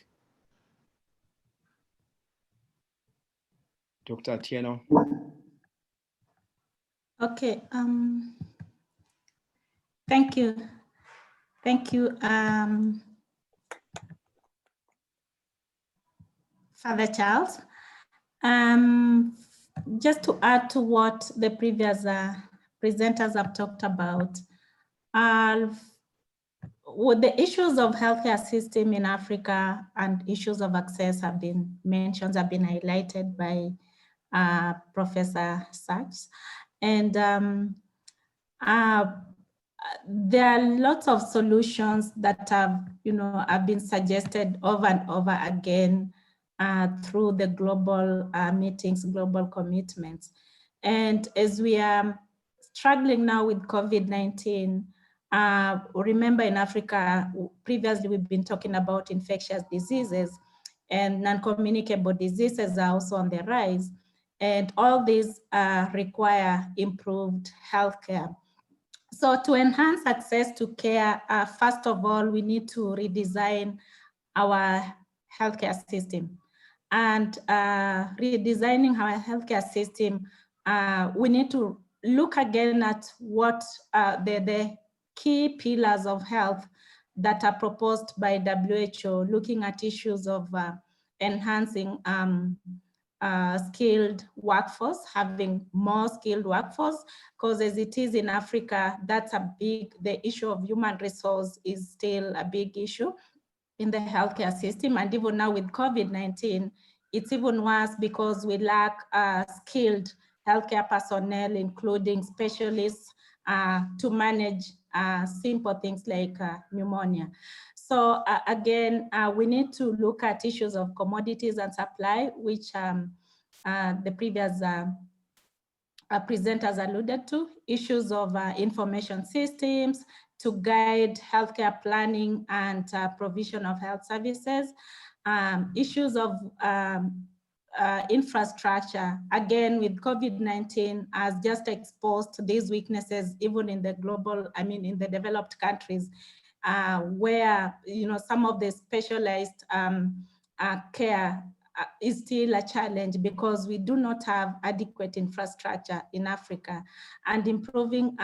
Dr. Atieno. Okay, thank you. Thank you, Father Charles. Just to add to what the previous presenters have talked about, with the issues of healthcare system in Africa and issues of access have been mentioned, have been highlighted by Professor Sachs. And there are lots of solutions that have, have been suggested over and over again through the global meetings, global commitments. And as we are struggling now with COVID-19, remember in Africa, previously we've been talking about infectious diseases, and non-communicable diseases are also on the rise. And all these require improved healthcare. So to enhance access to care, first of all, we need to redesign our healthcare system. And redesigning our healthcare system, we need to look again at what the key pillars of health that are proposed by WHO, looking at issues of enhancing skilled workforce, having more skilled workforce, because as it is in Africa, that's the issue of human resource is still a big issue in the healthcare system. And even now with COVID-19, it's even worse because we lack skilled healthcare personnel, including specialists to manage simple things like pneumonia. So again, we need to look at issues of commodities and supply, which the previous presenters alluded to, issues of information systems to guide healthcare planning and provision of health services, issues of infrastructure. Again, with COVID-19 has just exposed these weaknesses, even in the in the developed countries, where some of the specialized care is still a challenge because we do not have adequate infrastructure in Africa. And improving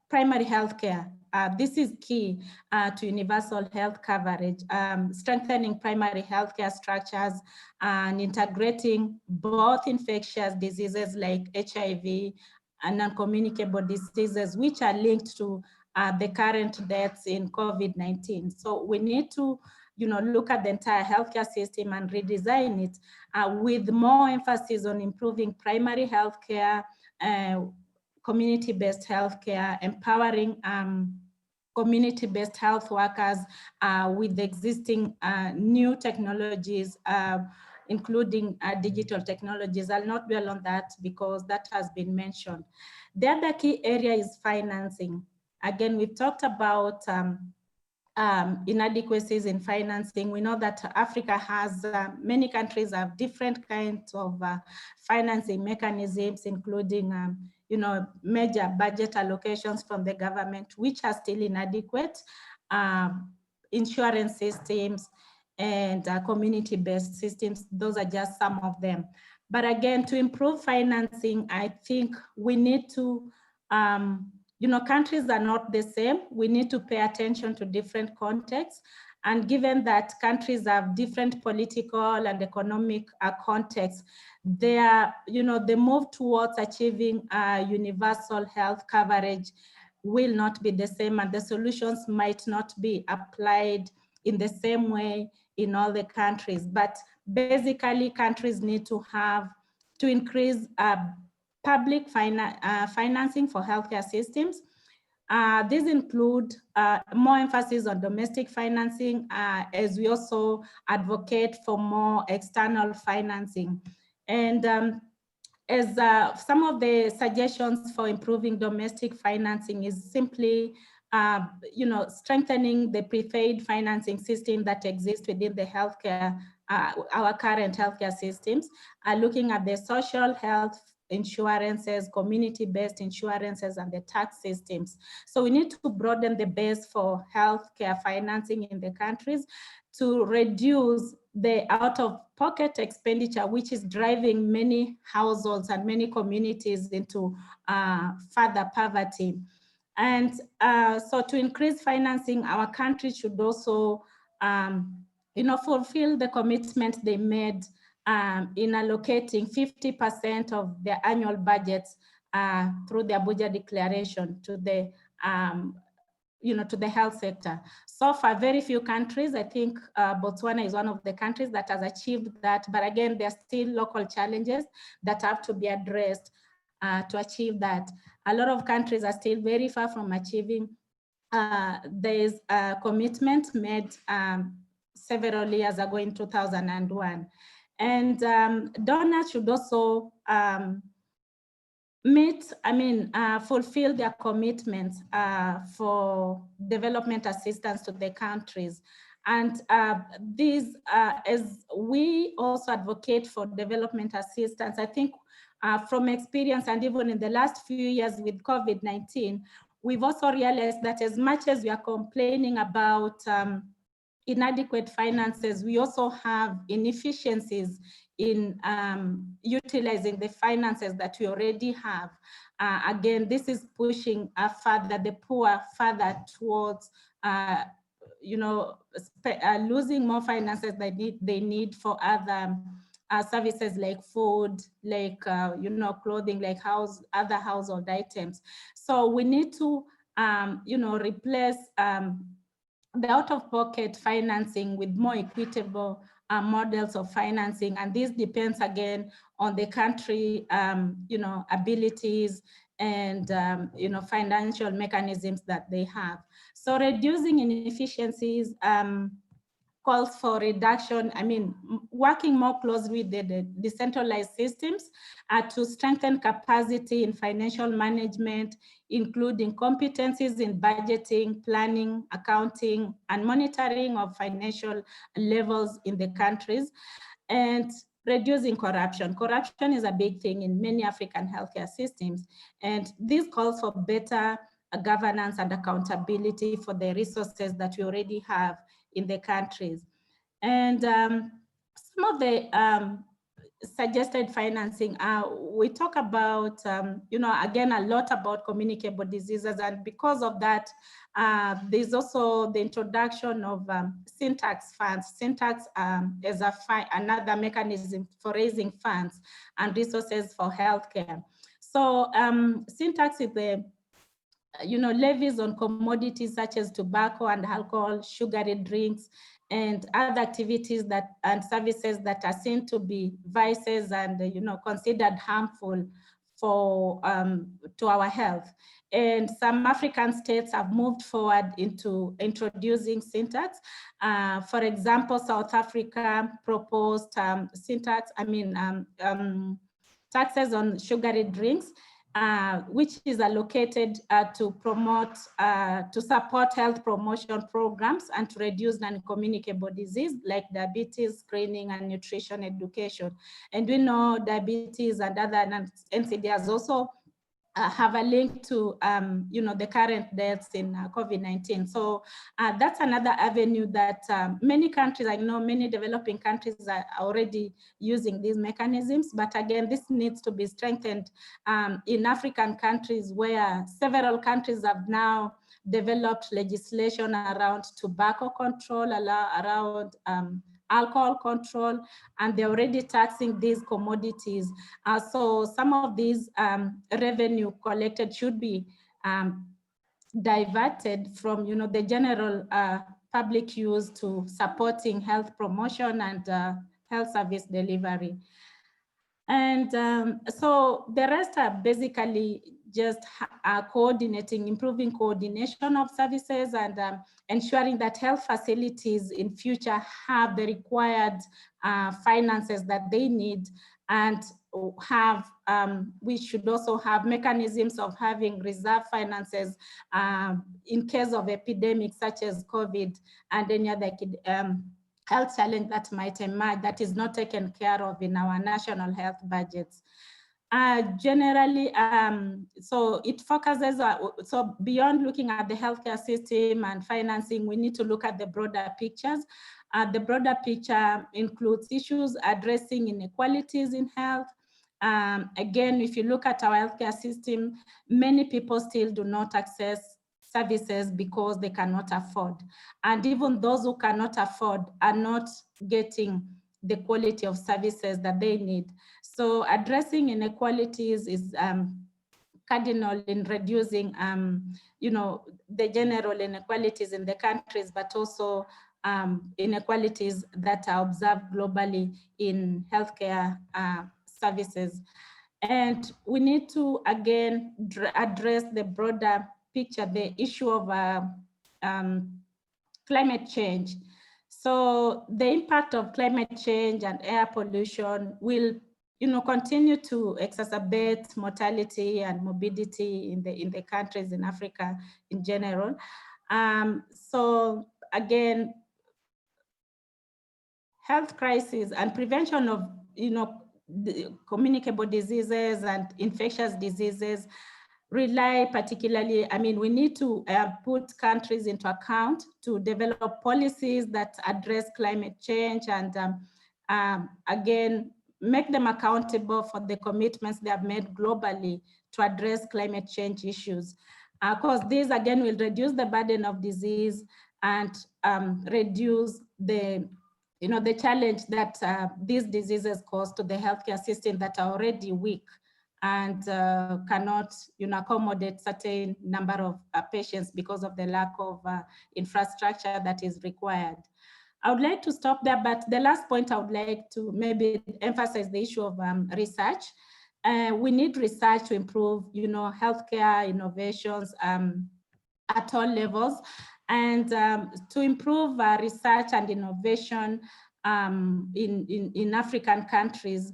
primary health care. This is key to universal health coverage, strengthening primary healthcare structures and integrating both infectious diseases like HIV and non-communicable diseases, which are linked to the current deaths in COVID-19. So we need to look at the entire healthcare system and redesign it with more emphasis on improving primary healthcare, community-based healthcare, empowering community-based health workers with existing new technologies, including digital technologies. I'll not dwell on that because that has been mentioned. The other key area is financing. Again, we've talked about inadequacies in financing. We know that Africa has, many countries have different kinds of financing mechanisms, including major budget allocations from the government, which are still inadequate, insurance systems, and community-based systems. Those are just some of them. But again, to improve financing, I think we need to, countries are not the same. We need to pay attention to different contexts. And given that countries have different political and economic contexts, the move towards achieving universal health coverage will not be the same, and the solutions might not be applied in the same way in all the countries. But basically, countries need to increase public financing for healthcare systems. These include more emphasis on domestic financing, as we also advocate for more external financing. And as some of the suggestions for improving domestic financing is simply, strengthening the prepaid financing system that exists within the healthcare, our current healthcare systems, looking at the social health insurances, community-based insurances, and the tax systems. So we need to broaden the base for healthcare financing in the countries to reduce the out-of-pocket expenditure, which is driving many households and many communities into further poverty. And so to increase financing, our country should also fulfill the commitment they made in allocating 50% of their annual budgets through the Abuja Declaration to the to the health sector. So far, very few countries, I think Botswana is one of the countries that has achieved that. But again, there are still local challenges that have to be addressed. to achieve that. A lot of countries are still very far from achieving. There is a commitment made several years ago in 2001. And donors should also fulfill their commitments for development assistance to the countries. And as we also advocate for development assistance, I think from experience and even in the last few years with COVID-19, we've also realized that as much as we are complaining about inadequate finances, we also have inefficiencies in utilizing the finances that we already have. Again, this is pushing further the poor further towards losing more finances that they need for other services like food, like clothing, like other household items. So we need to replace the out-of-pocket financing with more equitable models of financing, and this depends again on the country, abilities and financial mechanisms that they have. So reducing inefficiencies calls for reduction, working more closely with the decentralized systems to strengthen capacity in financial management, including competencies in budgeting, planning, accounting, and monitoring of financial levels in the countries, and reducing corruption. Corruption is a big thing in many African healthcare systems, and this calls for better governance and accountability for the resources that we already have in the countries. And some of the suggested financing, we talk about, again, a lot about communicable diseases, and because of that, there's also the introduction of syntax funds. Syntax is another mechanism for raising funds and resources for healthcare. So syntax is the levies on commodities such as tobacco and alcohol, sugary drinks, and other activities and services that are seen to be vices and considered harmful for to our health. And some African states have moved forward into introducing syntax. For example, South Africa proposed syntax, taxes on sugary drinks, which is allocated to support health promotion programs and to reduce non-communicable disease like diabetes, screening, and nutrition education. And we know diabetes and other NCDs also have a link to the current deaths in COVID-19. So that's another avenue that many countries, I know many developing countries are already using these mechanisms, but again, this needs to be strengthened in African countries where several countries have now developed legislation around tobacco control, around alcohol control, and they're already taxing these commodities. So some of these revenue collected should be diverted from the general public use to supporting health promotion and health service delivery. And so the rest are basically just coordinating, improving coordination of services and ensuring that health facilities in future have the required finances that they need, and we should also have mechanisms of having reserve finances in case of epidemics such as COVID and any other health challenge that might emerge that is not taken care of in our national health budgets. Generally, so it focuses, so beyond looking at the healthcare system and financing, we need to look at the broader pictures. The broader picture includes issues addressing inequalities in health. Again, if you look at our healthcare system, many people still do not access services because they cannot afford. And even those who cannot afford are not getting the quality of services that they need. So addressing inequalities is cardinal in reducing, the general inequalities in the countries, but also inequalities that are observed globally in healthcare services. And we need to, again, address the broader picture, the issue of climate change. So the impact of climate change and air pollution will, continue to exacerbate mortality and morbidity in the countries in Africa in general. So again, health crisis and prevention of, communicable diseases and infectious diseases rely particularly, we need to put countries into account to develop policies that address climate change and again, make them accountable for the commitments they have made globally to address climate change issues. Of course, this again will reduce the burden of disease and reduce the the challenge that these diseases cause to the healthcare system that are already weak and cannot accommodate certain number of patients because of the lack of infrastructure that is required. I would like to stop there, but the last point I would like to maybe emphasize the issue of research. We need research to improve healthcare innovations at all levels, and to improve research and innovation in African countries.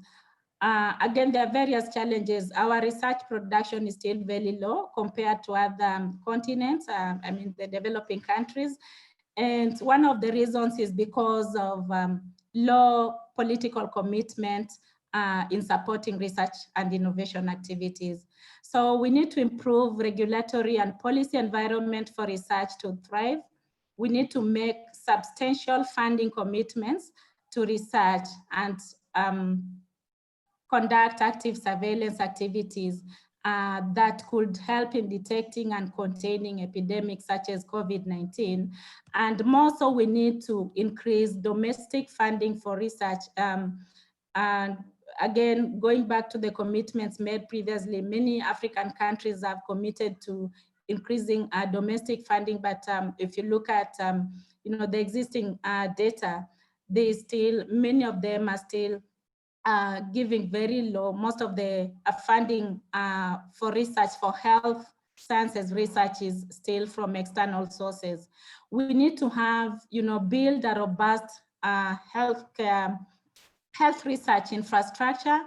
Again, there are various challenges. Our research production is still very low compared to other continents, the developing countries. And one of the reasons is because of low political commitment in supporting research and innovation activities. So we need to improve regulatory and policy environment for research to thrive. We need to make substantial funding commitments to research and conduct active surveillance activities that could help in detecting and containing epidemics such as COVID-19. And more so, we need to increase domestic funding for research. And again, going back to the commitments made previously, many African countries have committed to increasing domestic funding. But if you look at the existing data, many of them are still giving very low. Most of the funding for research for health sciences research is still from external sources. We need to have, build a robust health research infrastructure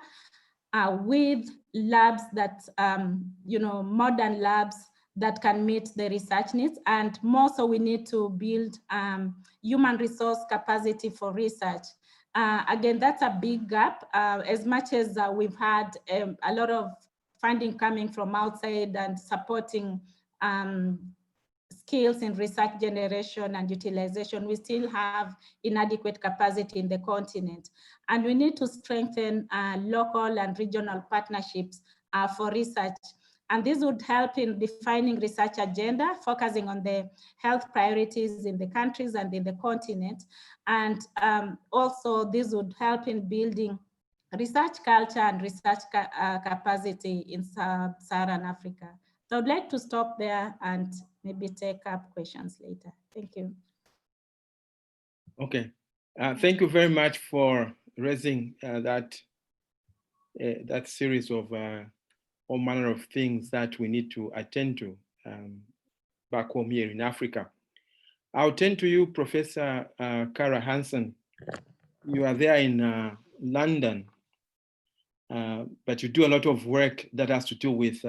with labs that, modern labs that can meet the research needs. And more so, we need to build human resource capacity for research. Again, that's a big gap. As much as we've had a lot of funding coming from outside and supporting skills in research generation and utilization, we still have inadequate capacity in the continent. And we need to strengthen local and regional partnerships for research. And this would help in defining research agenda, focusing on the health priorities in the countries and in the continent. And also this would help in building research culture and research capacity in Sub-Saharan Africa. So I'd like to stop there and maybe take up questions later. Thank you. Okay, thank you very much for raising that series of all manner of things that we need to attend to back home here in Africa. I'll turn to you, Professor Kara Hanson. You are there in London, but you do a lot of work that has to do with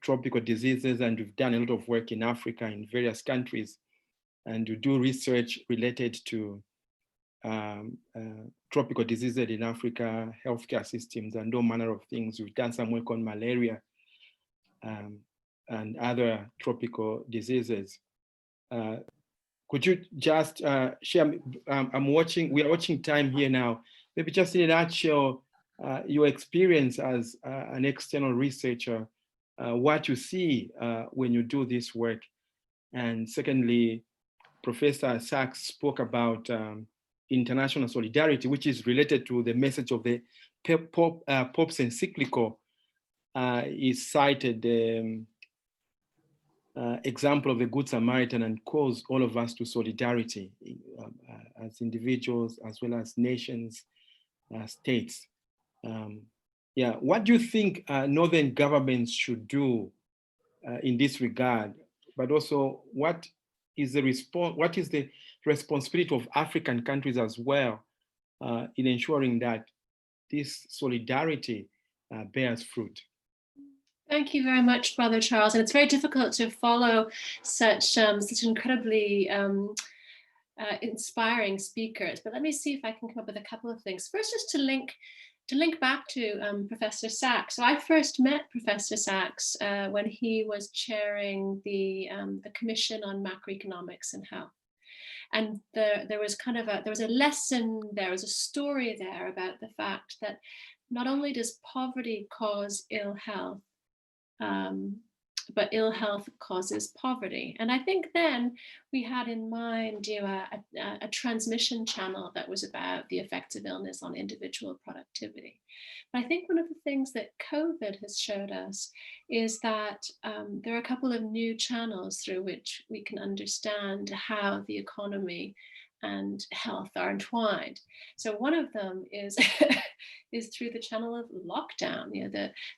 tropical diseases, and you've done a lot of work in Africa in various countries, and you do research related to tropical diseases in Africa, healthcare systems, and all manner of things. We've done some work on malaria and other tropical diseases. Could you just share, we are watching time here now, maybe just in a nutshell, your experience as an external researcher, what you see when you do this work. And secondly, Professor Sachs spoke about international solidarity, which is related to the message of the Pope's encyclical. He cited the example of the Good Samaritan and calls all of us to solidarity as individuals, as well as nations, states. Yeah, what do you think Northern governments should do in this regard? But also, what is the responsibility of African countries as well in ensuring that this solidarity bears fruit? Thank you very much, Brother Charles. And it's very difficult to follow such incredibly inspiring speakers. But let me see if I can come up with a couple of things. First, just to link back to Professor Sachs. So I first met Professor Sachs when he was chairing the Commission on Macroeconomics and Health. And there was a lesson, there was a story there about the fact that not only does poverty cause ill health, but ill health causes poverty. And I think then we had in mind a transmission channel that was about the effects of illness on individual productivity. But I think one of the things that COVID has showed us is that there are a couple of new channels through which we can understand how the economy and health are entwined. So one of them is is through the channel of lockdown,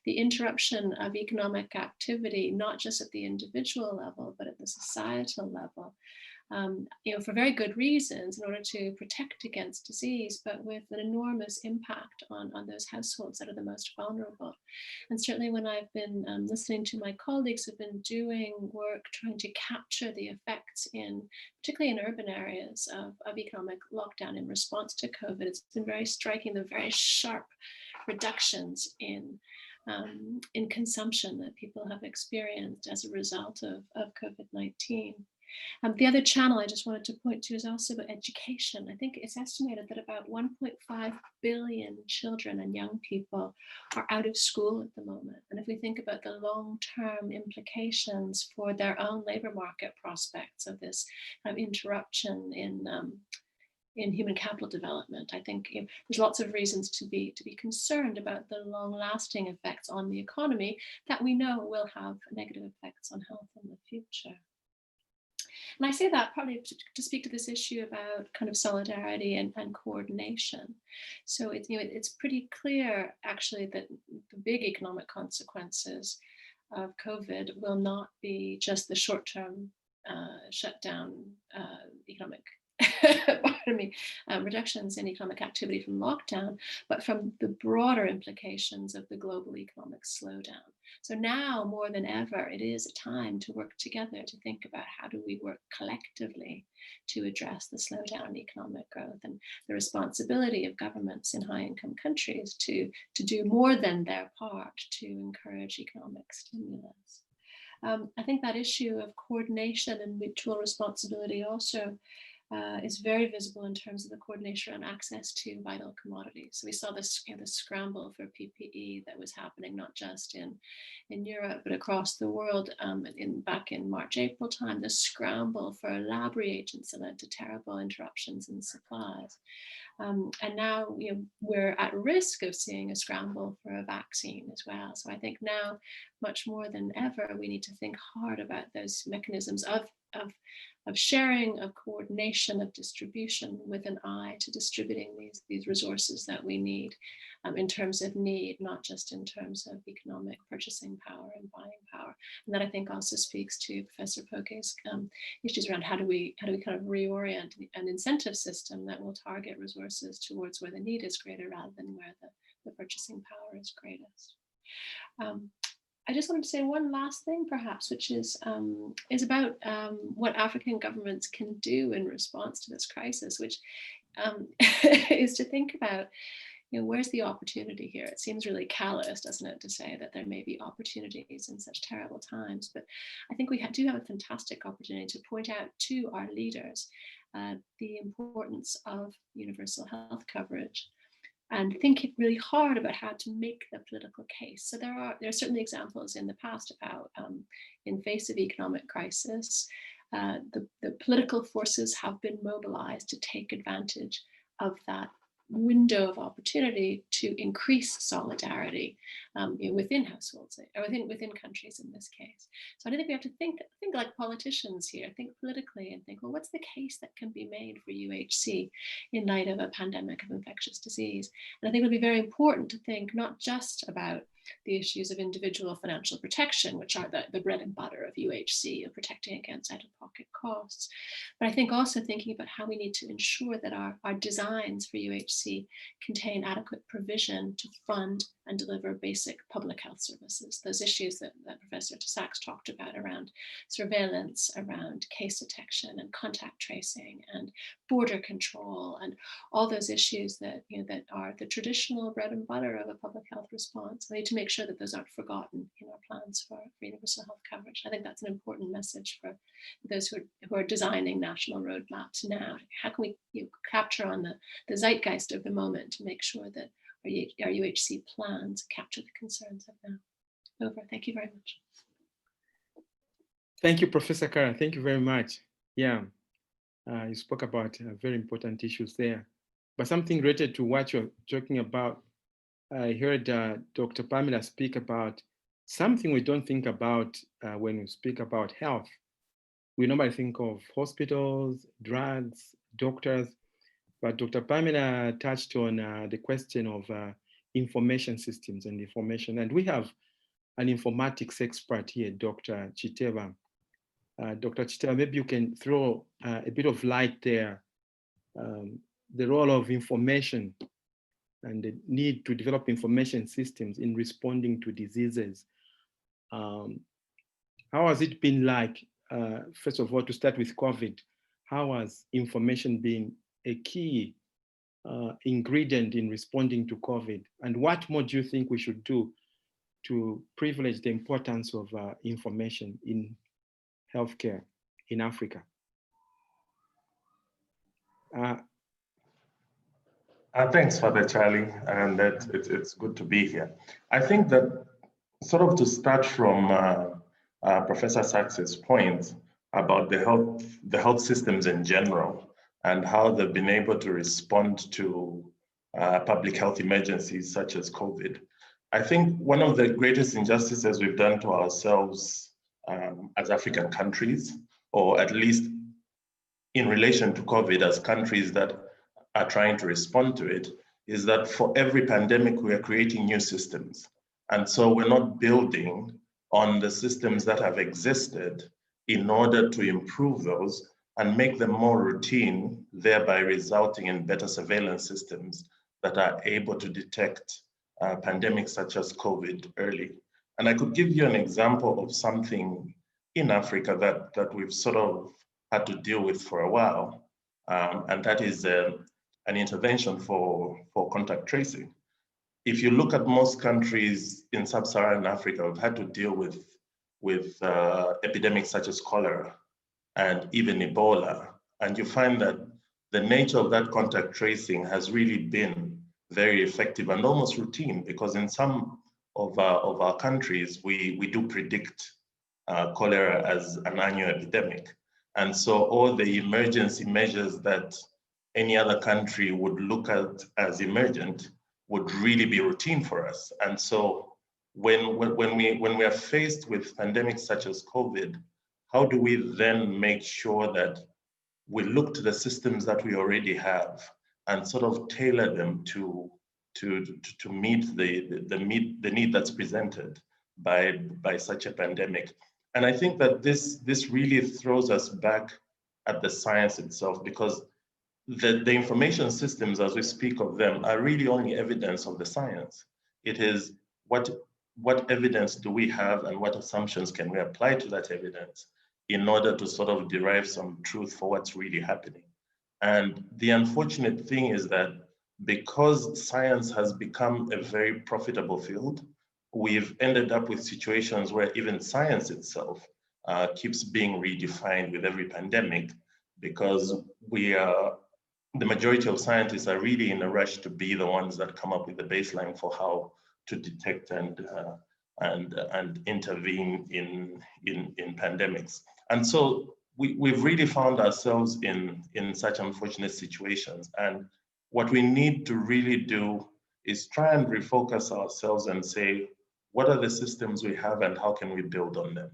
the interruption of economic activity, not just at the individual level, but at the societal level. For very good reasons, in order to protect against disease, but with an enormous impact on those households that are the most vulnerable. And certainly when I've been listening to my colleagues who've been doing work trying to capture the effects particularly in urban areas of economic lockdown in response to COVID, it's been very striking, the very sharp reductions in consumption that people have experienced as a result of COVID-19. The other channel I just wanted to point to is also about education. I think it's estimated that about 1.5 billion children and young people are out of school at the moment. And if we think about the long-term implications for their own labor market prospects of this interruption in human capital development, I think there's lots of reasons to be concerned about the long-lasting effects on the economy that we know will have negative effects on health in the future. And I say that partly to speak to this issue about kind of solidarity and coordination. So it's pretty clear actually that the big economic consequences of COVID will not be just the short-term shutdown economic reductions in economic activity from lockdown, but from the broader implications of the global economic slowdown. So now more than ever, it is a time to work together to think about how do we work collectively to address the slowdown in economic growth, and the responsibility of governments in high-income countries to do more than their part to encourage economic stimulus. I think that issue of coordination and mutual responsibility also is very visible in terms of the coordination and access to vital commodities. So we saw this scramble for PPE that was happening not just in Europe, but across the world back in March, April time, the scramble for lab reagents that led to terrible interruptions in supplies. And now we're at risk of seeing a scramble for a vaccine as well. So I think now, much more than ever, we need to think hard about those mechanisms of sharing, of coordination, of distribution, with an eye to distributing these resources that we need in terms of need, not just in terms of economic purchasing power and buying power. And that I think also speaks to Professor Pogge's issues around how do we kind of reorient an incentive system that will target resources towards where the need is greater rather than where the purchasing power is greatest. I just wanted to say one last thing, perhaps, which is about what African governments can do in response to this crisis, which is to think about, where's the opportunity here? It seems really callous, doesn't it, to say that there may be opportunities in such terrible times, but I think we do have a fantastic opportunity to point out to our leaders the importance of universal health coverage, and think really hard about how to make the political case. So there are certainly examples in the past of how, in face of economic crisis, the political forces have been mobilized to take advantage of that window of opportunity to increase solidarity within households or within countries in this case. So I think we have to think like politicians here, think politically and think, well, what's the case that can be made for UHC in light of a pandemic of infectious disease? And I think it'll be very important to think not just about the issues of individual financial protection, which are the bread and butter of UHC, of protecting against out-of-pocket costs. But I think also thinking about how we need to ensure that our designs for UHC contain adequate provision to fund and deliver basic public health services. Those issues that Professor Sachs talked about around surveillance, around case detection and contact tracing and border control, and all those issues that, that are the traditional bread and butter of a public health response. We need to make sure that those aren't forgotten in our plans for universal health coverage. I think that's an important message for those who are designing national roadmaps now. How can we capture on the zeitgeist of the moment to make sure that our UHC plans capture the concerns of now? Over. Thank you very much. Thank you, Professor Kara. Thank you very much. Yeah, you spoke about very important issues there. But something related to what you're talking about, I heard Dr. Pamela speak about something we don't think about when we speak about health. We normally think of hospitals, drugs, doctors, but Dr. Pamela touched on the question of information systems and information. And we have an informatics expert here, Dr. Chiteba. Dr. Chiteba, maybe you can throw a bit of light there, the role of information and the need to develop information systems in responding to diseases. How has it been like, first of all, to start with COVID, how has information been a key ingredient in responding to COVID? And what more do you think we should do to privilege the importance of information in healthcare in Africa? Thanks, Father Charlie, and it's good to be here. I think that sort of to start from Professor Sachs's point about the health systems in general and how they've been able to respond to public health emergencies such as COVID. I think one of the greatest injustices we've done to ourselves as African countries, or at least in relation to COVID as countries that are trying to respond to it, is that for every pandemic, we are creating new systems. And so we're not building on the systems that have existed in order to improve those and make them more routine, thereby resulting in better surveillance systems that are able to detect pandemics such as COVID early. And I could give you an example of something in Africa that we've sort of had to deal with for a while, and that is an intervention for contact tracing. If you look at most countries in sub-Saharan Africa, we've had to deal with epidemics such as cholera and even Ebola. And you find that the nature of that contact tracing has really been very effective and almost routine, because in some of our countries, we do predict cholera as an annual epidemic. And so all the emergency measures that any other country would look at as emergent would really be routine for us. And so when we are faced with pandemics such as COVID, how do we then make sure that we look to the systems that we already have and sort of tailor them to meet the need that's presented by such a pandemic? And I think that this really throws us back at the science itself, because the information systems, as we speak of them, are really only evidence of the science. It is what evidence do we have and what assumptions can we apply to that evidence in order to sort of derive some truth for what's really happening. And the unfortunate thing is that because science has become a very profitable field, we've ended up with situations where even science itself keeps being redefined with every pandemic, because the majority of scientists are really in a rush to be the ones that come up with the baseline for how to detect and intervene in pandemics. And so we've really found ourselves in such unfortunate situations. And what we need to really do is try and refocus ourselves and say, what are the systems we have and how can we build on them?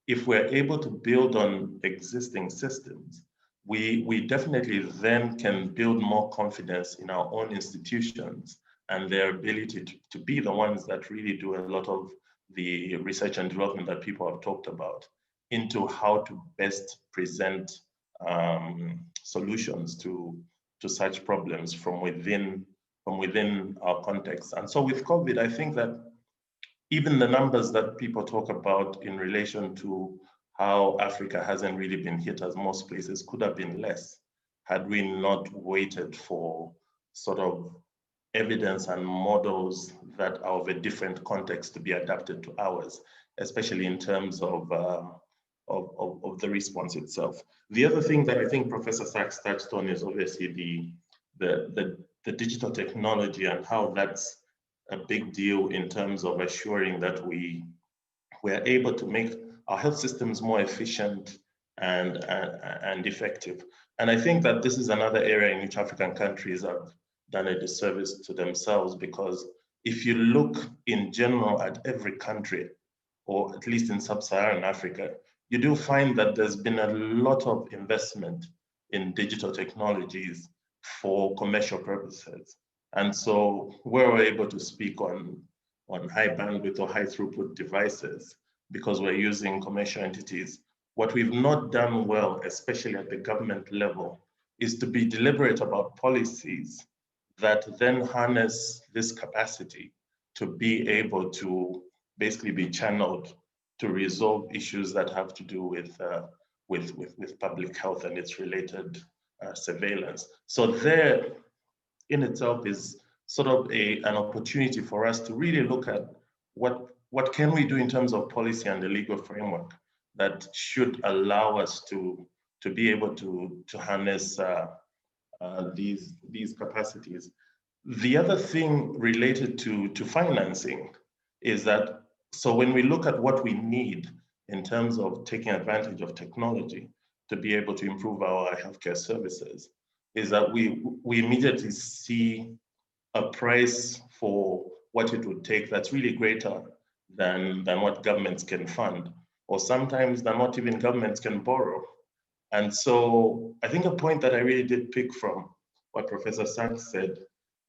If we're able to build on existing systems, we definitely then can build more confidence in our own institutions and their ability to be the ones that really do a lot of the research and development that people have talked about into how to best present solutions to such problems from within our context. And so with COVID, I think that even the numbers that people talk about in relation to how Africa hasn't really been hit as most places could have been less had we not waited for sort of evidence and models that are of a different context to be adapted to ours, especially in terms of the response itself. The other thing that I think Professor Sachs touched on is obviously the digital technology and how that's a big deal in terms of assuring that we're able to make our health systems more efficient and effective. And I think that this is another area in which African countries have done a disservice to themselves, because if you look in general at every country, or at least in sub-Saharan Africa, you do find that there's been a lot of investment in digital technologies for commercial purposes. And so where we're able to speak on high bandwidth or high throughput devices, because we're using commercial entities, what we've not done well, especially at the government level, is to be deliberate about policies that then harness this capacity to be able to basically be channeled to resolve issues that have to do with public health and its related surveillance. So there in itself is sort of an opportunity for us to really look at what can we do in terms of policy and the legal framework that should allow us to be able to harness these capacities. The other thing related to financing is that, so when we look at what we need in terms of taking advantage of technology to be able to improve our healthcare services, is that we immediately see a price for what it would take that's really greater than what governments can fund, or sometimes than what even governments can borrow. And so I think a point that I really did pick from what Professor Sachs said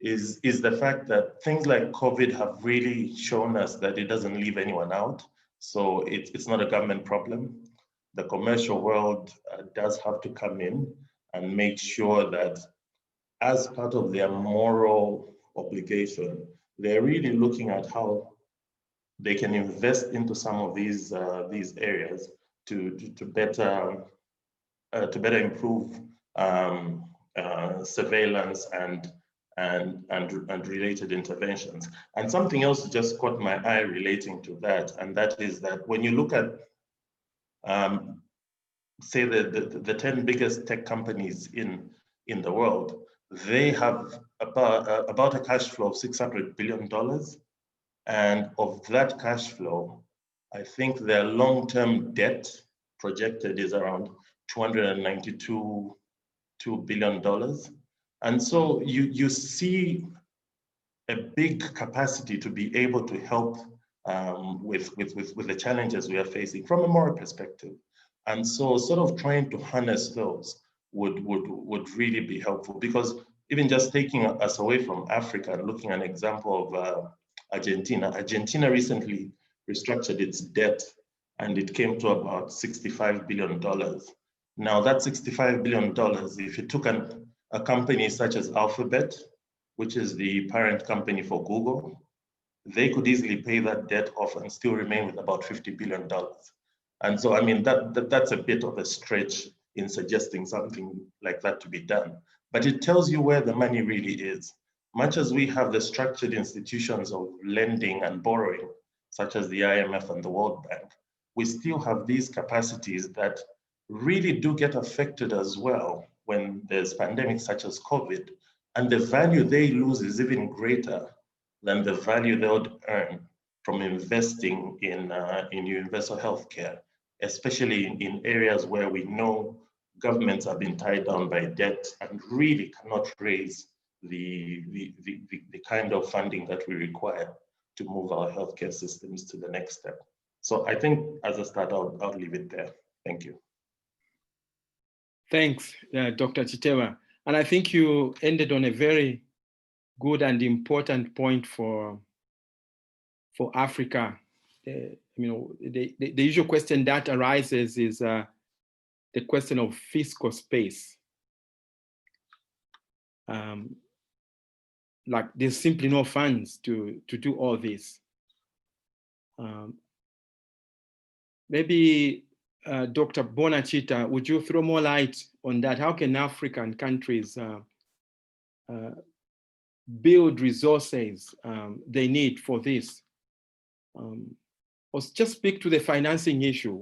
is the fact that things like COVID have really shown us that it doesn't leave anyone out. So it's not a government problem. The commercial world does have to come in and make sure that as part of their moral obligation, they're really looking at how they can invest into some of these areas to better improve surveillance and related interventions. And something else just caught my eye relating to that, and that is that when you look at say the 10 biggest tech companies in the world, they have about a cash flow of $600 billion. And of that cash flow, I think their long-term debt projected is around $292 billion. And so you see a big capacity to be able to help with the challenges we are facing from a moral perspective. And so sort of trying to harness those would really be helpful, because even just taking us away from Africa and looking at an example of Argentina recently restructured its debt and it came to about $65 billion. Now that $65 billion, if you took a company such as Alphabet, which is the parent company for Google, they could easily pay that debt off and still remain with about $50 billion. And so, I mean, that's a bit of a stretch in suggesting something like that to be done. But it tells you where the money really is. Much as we have the structured institutions of lending and borrowing, such as the IMF and the World Bank, we still have these capacities that really do get affected as well when there's pandemics such as COVID, and the value they lose is even greater than the value they would earn from investing in universal healthcare, especially in areas where we know governments have been tied down by debt and really cannot raise the kind of funding that we require to move our healthcare systems to the next step. So I think as a start, I'll leave it there. Thank you. Thanks, Dr. Chiteba. And I think you ended on a very good and important point for Africa. The usual question that arises is the question of fiscal space. Like there's simply no funds to do all this. Maybe Dr. Bona Chitah, would you throw more light on that? How can African countries build resources they need for this? Or just speak to the financing issue.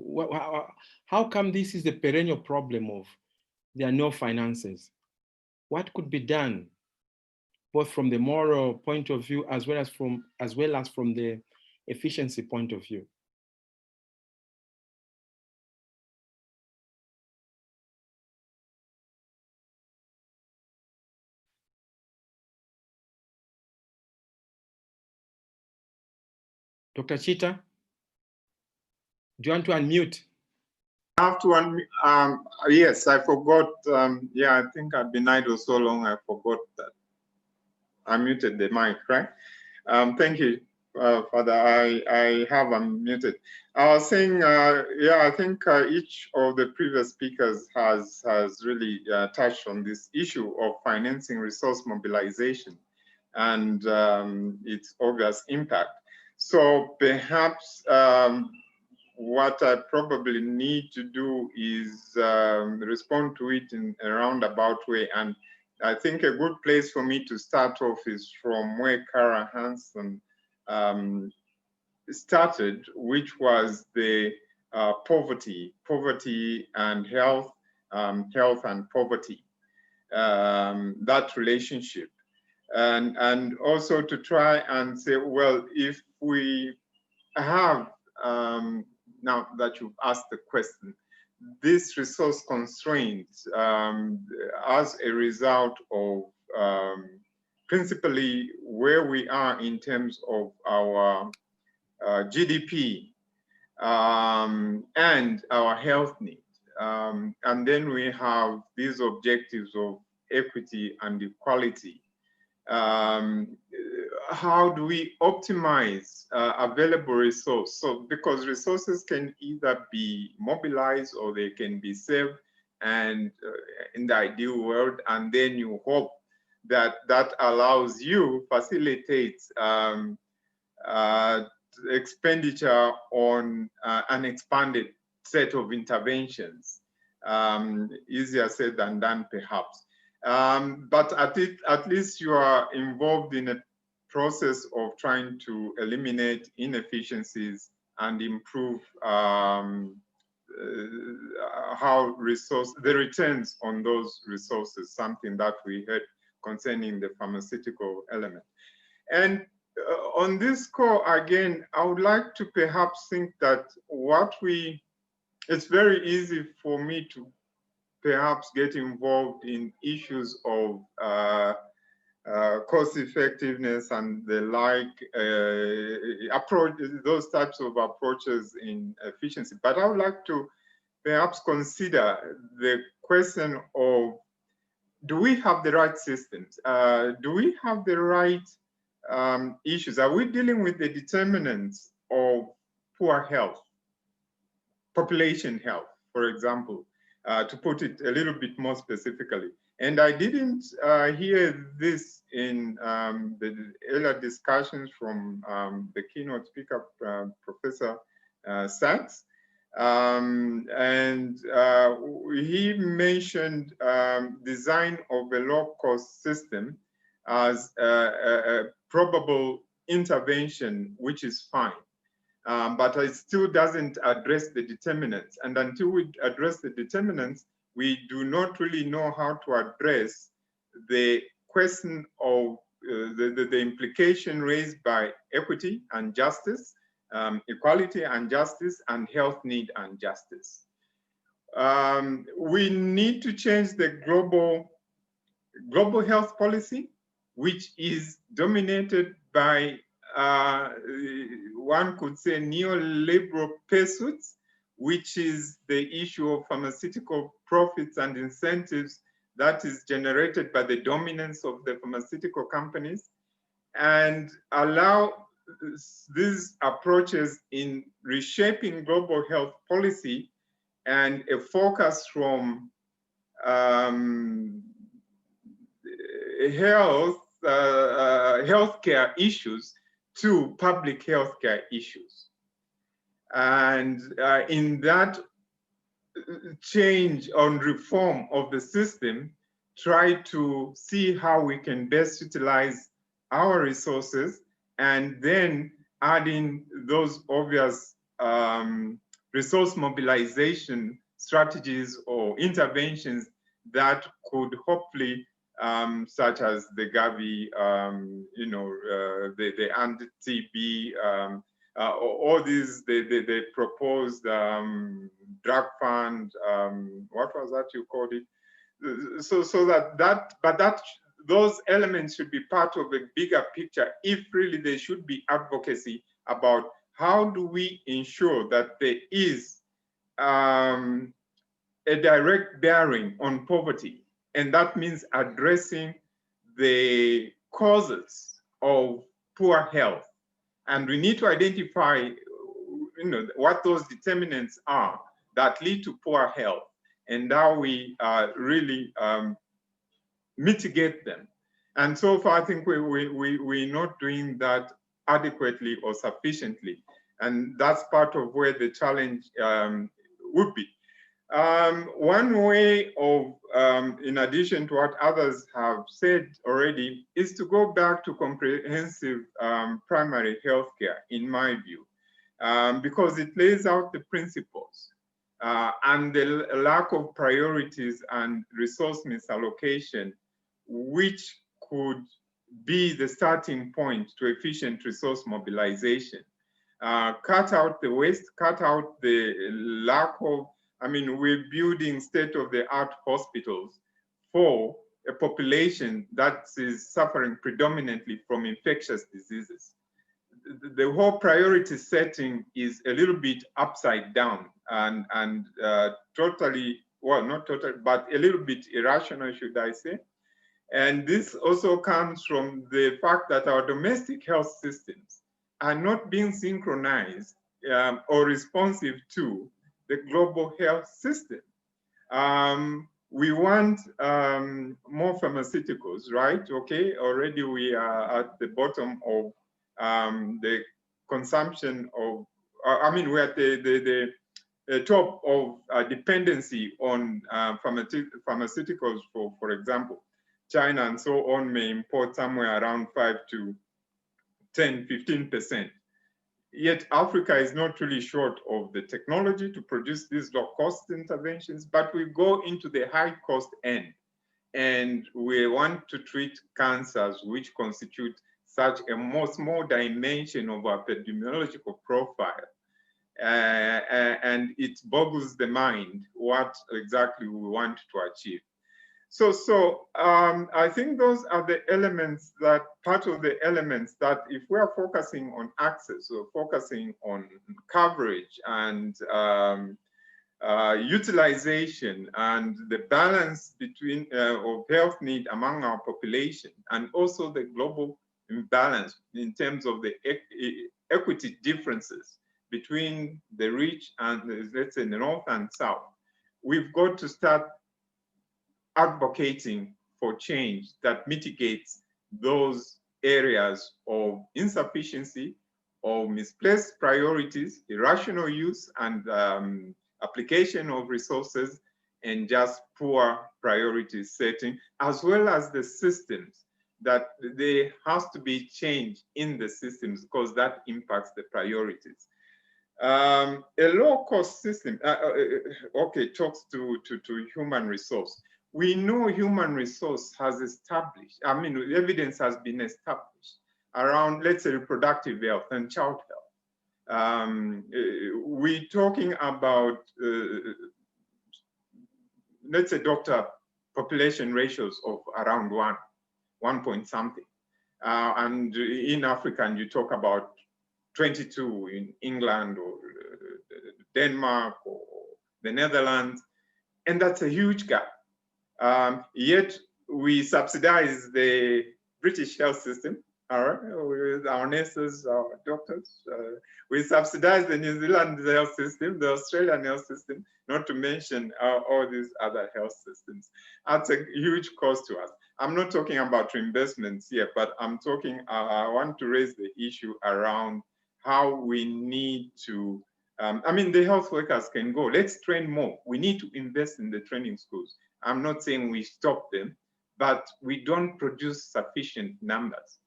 How come this is the perennial problem of there are no finances? What could be done, both from the moral point of view as well as from the efficiency point of view? Dr. Chitah, do you want to unmute? I have to unmute. Yes, I forgot. Yeah, I think I've been idle so long, I forgot that I muted the mic, right? Thank you, Father. I have unmuted. I was saying, yeah, I think each of the previous speakers has really touched on this issue of financing resource mobilization and its obvious impact. So perhaps what I probably need to do is respond to it in a roundabout way. And I think a good place for me to start off is from where Kara Hanson started, which was the poverty and health, health and poverty, that relationship. And also to try and say, well, if we have, now that you've asked the question, this resource constraints as a result of principally where we are in terms of our GDP and our health needs. And then we have these objectives of equity and equality. How do we optimize available resource? So because resources can either be mobilized or they can be saved, and in the ideal world, and then you hope that that allows you, facilitates expenditure on an expanded set of interventions. Easier said than done, perhaps. But at least you are involved in a process of trying to eliminate inefficiencies and improve how the returns on those resources, something that we heard concerning the pharmaceutical element. And on this score, again, I would like to perhaps think that it's very easy for me to perhaps get involved in issues of cost effectiveness and the like approach, those types of approaches in efficiency. But I would like to perhaps consider the question of, do we have the right systems? Do we have the right issues? Are we dealing with the determinants of poor health, population health, for example, to put it a little bit more specifically? And I didn't hear this in the earlier discussions from the keynote speaker, Professor Sachs. And he mentioned design of a low-cost system as a probable intervention, which is fine. But it still doesn't address the determinants. And until we address the determinants, we do not really know how to address the question of the implication raised by equity and justice, equality and justice, and health need and justice. We need to change the global health policy which is dominated by, one could say, neoliberal pursuits, which is the issue of pharmaceutical profits and incentives that is generated by the dominance of the pharmaceutical companies, and allow these approaches in reshaping global health policy and a focus from healthcare issues to public healthcare issues. And in that change on reform of the system, try to see how we can best utilize our resources, and then add in those obvious resource mobilization strategies or interventions that could hopefully, such as the Gavi, the anti-TB, all these, the proposed drug fund, what was that you called it? So those elements should be part of a bigger picture, if really there should be advocacy about how do we ensure that there is a direct bearing on poverty. And that means addressing the causes of poor health. And we need to identify what those determinants are that lead to poor health, and how we really mitigate them. And so far, I think we're not doing that adequately or sufficiently. And that's part of where the challenge would be. One way of, in addition to what others have said already, is to go back to comprehensive primary healthcare, in my view, because it lays out the principles. And the lack of priorities and resource misallocation, which could be the starting point to efficient resource mobilization. Cut out the waste, cut out the lack of, we're building state-of-the-art hospitals for a population that is suffering predominantly from infectious diseases. The whole priority setting is a little bit upside down and totally, well, not totally, but a little bit irrational, should I say. And this also comes from the fact that our domestic health systems are not being synchronized or responsive to the global health system. We want more pharmaceuticals, right? Okay, already we are at the bottom of the consumption of, we're at the top of dependency on pharmaceuticals, for example. China and so on may import somewhere around 5 to 10, 15%. Yet Africa is not really short of the technology to produce these low-cost interventions, but we go into the high-cost end, and we want to treat cancers which constitute such a small dimension of our epidemiological profile. And it boggles the mind what exactly we want to achieve. So I think those are the elements that, part of the elements that if we are focusing on access or focusing on coverage and utilization and the balance between of health need among our population, and also the global imbalance in terms of the equity differences between the rich and, let's say, the north and south, we've got to start advocating for change that mitigates those areas of insufficiency, of misplaced priorities, irrational use and application of resources, and just poor priority setting, as well as the systems, that there has to be change in the systems because that impacts the priorities. A low-cost system, talks to human resource. We know human resource has established, evidence has been established around, let's say, reproductive health and child health. We're talking about, let's say, doctor population ratios of around 1. 1 point something. And in Africa, and you talk about 22 in England or Denmark or the Netherlands, and that's a huge gap. Yet we subsidize the British health system, all right, with our nurses, our doctors. We subsidize the New Zealand health system, the Australian health system, not to mention all these other health systems. That's a huge cost to us. I'm not talking about reimbursements here, but I'm talking, I want to raise the issue around how we need to, I mean, the health workers can go, let's train more. We need to invest in the training schools. I'm not saying we stop them, but we don't produce sufficient numbers.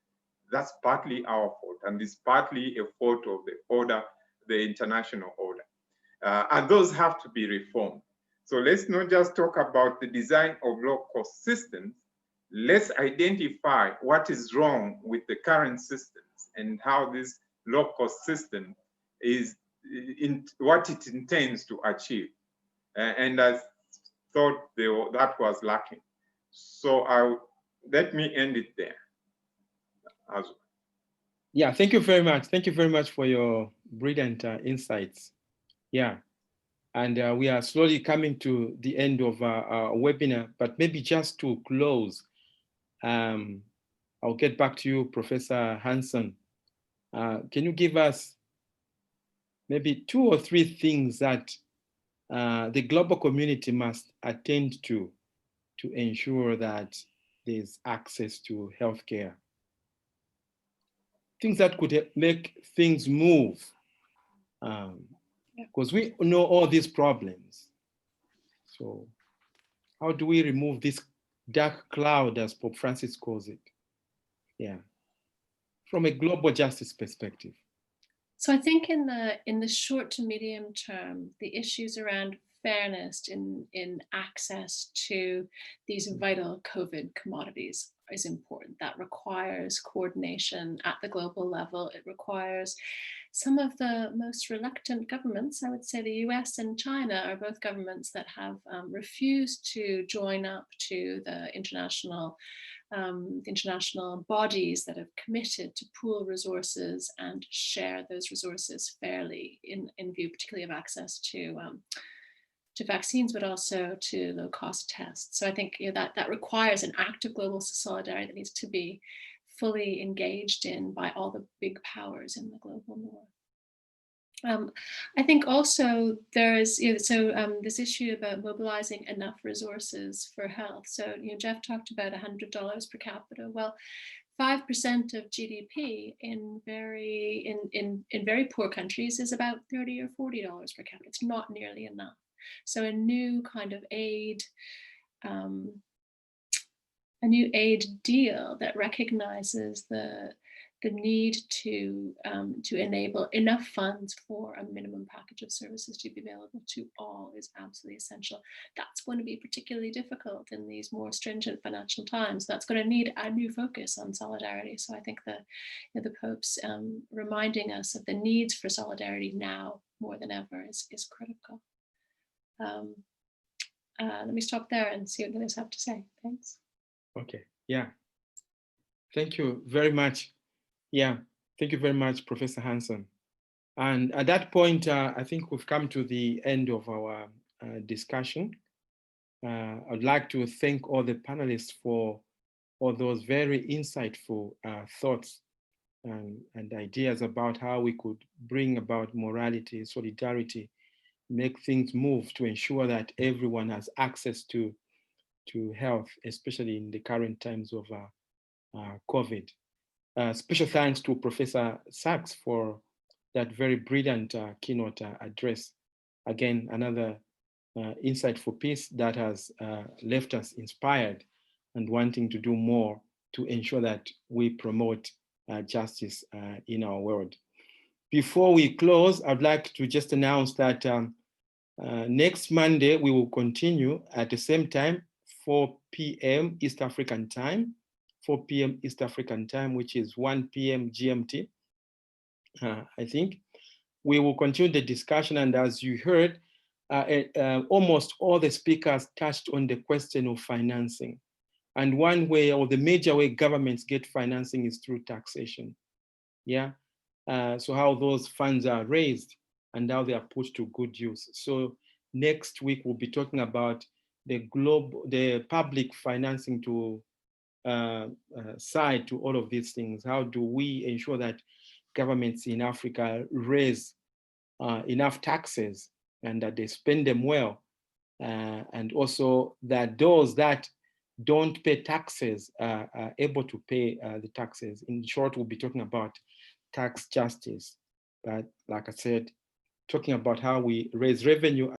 That's partly our fault, and it's partly a fault of the order, the international order. And those have to be reformed. So let's not just talk about the design of low-cost systems. Let's identify what is wrong with the current systems and how this low-cost system is in what it intends to achieve. And I thought that was lacking. So let me end it there. Yeah, thank you very much. Thank you very much for your brilliant insights. Yeah, and we are slowly coming to the end of our webinar, but maybe just to close, I'll get back to you, Professor Hanson. Can you give us maybe 2 or 3 things that the global community must attend to ensure that there's access to healthcare? Things that could make things move, because we know all these problems. So how do we remove this dark cloud, as Pope Francis calls it? Yeah, from a global justice perspective. So I think in the short to medium term, the issues around fairness in access to these vital COVID commodities is important. That requires coordination at the global level. It requires some of the most reluctant governments. I would say the US and China are both governments that have refused to join up to the international bodies that have committed to pool resources and share those resources fairly in view particularly of access to vaccines, but also to low-cost tests. So I think that requires an active global solidarity that needs to be fully engaged in by all the big powers in the global north. I think also there is this issue about mobilizing enough resources for health. So Jeff talked about $100 per capita. Well, 5% of GDP in very poor countries is about $30 or $40 per capita. It's not nearly enough. So a new kind of aid, deal that recognizes the need to enable enough funds for a minimum package of services to be available to all is absolutely essential. That's going to be particularly difficult in these more stringent financial times. That's going to need a new focus on solidarity. So I think the Pope's reminding us of the needs for solidarity now more than ever is critical. Let me stop there and see what the others have to say. Thanks. Okay, yeah. Thank you very much. Yeah, thank you very much, Professor Hanson. And at that point, I think we've come to the end of our discussion. I'd like to thank all the panelists for all those very insightful thoughts and ideas about how we could bring about morality, solidarity, make things move to ensure that everyone has access to health, especially in the current times of COVID. Special thanks to Professor Sachs for that very brilliant keynote address. Again, another insightful piece that has left us inspired and wanting to do more to ensure that we promote justice in our world. Before we close, I'd like to just announce that next Monday, we will continue at the same time, 4 p.m. East African time, 4 p.m. East African time, which is 1 p.m. GMT, I think. We will continue the discussion, and as you heard, almost all the speakers touched on the question of financing. And one way, or the major way governments get financing, is through taxation. Yeah. So how those funds are raised and how they are put to good use. So next week we'll be talking about the public financing to side to all of these things. How do we ensure that governments in Africa raise enough taxes and that they spend them well, and also that those that don't pay taxes are able to pay the taxes. In short, we'll be talking about tax justice. But like I said, talking about how we raise revenue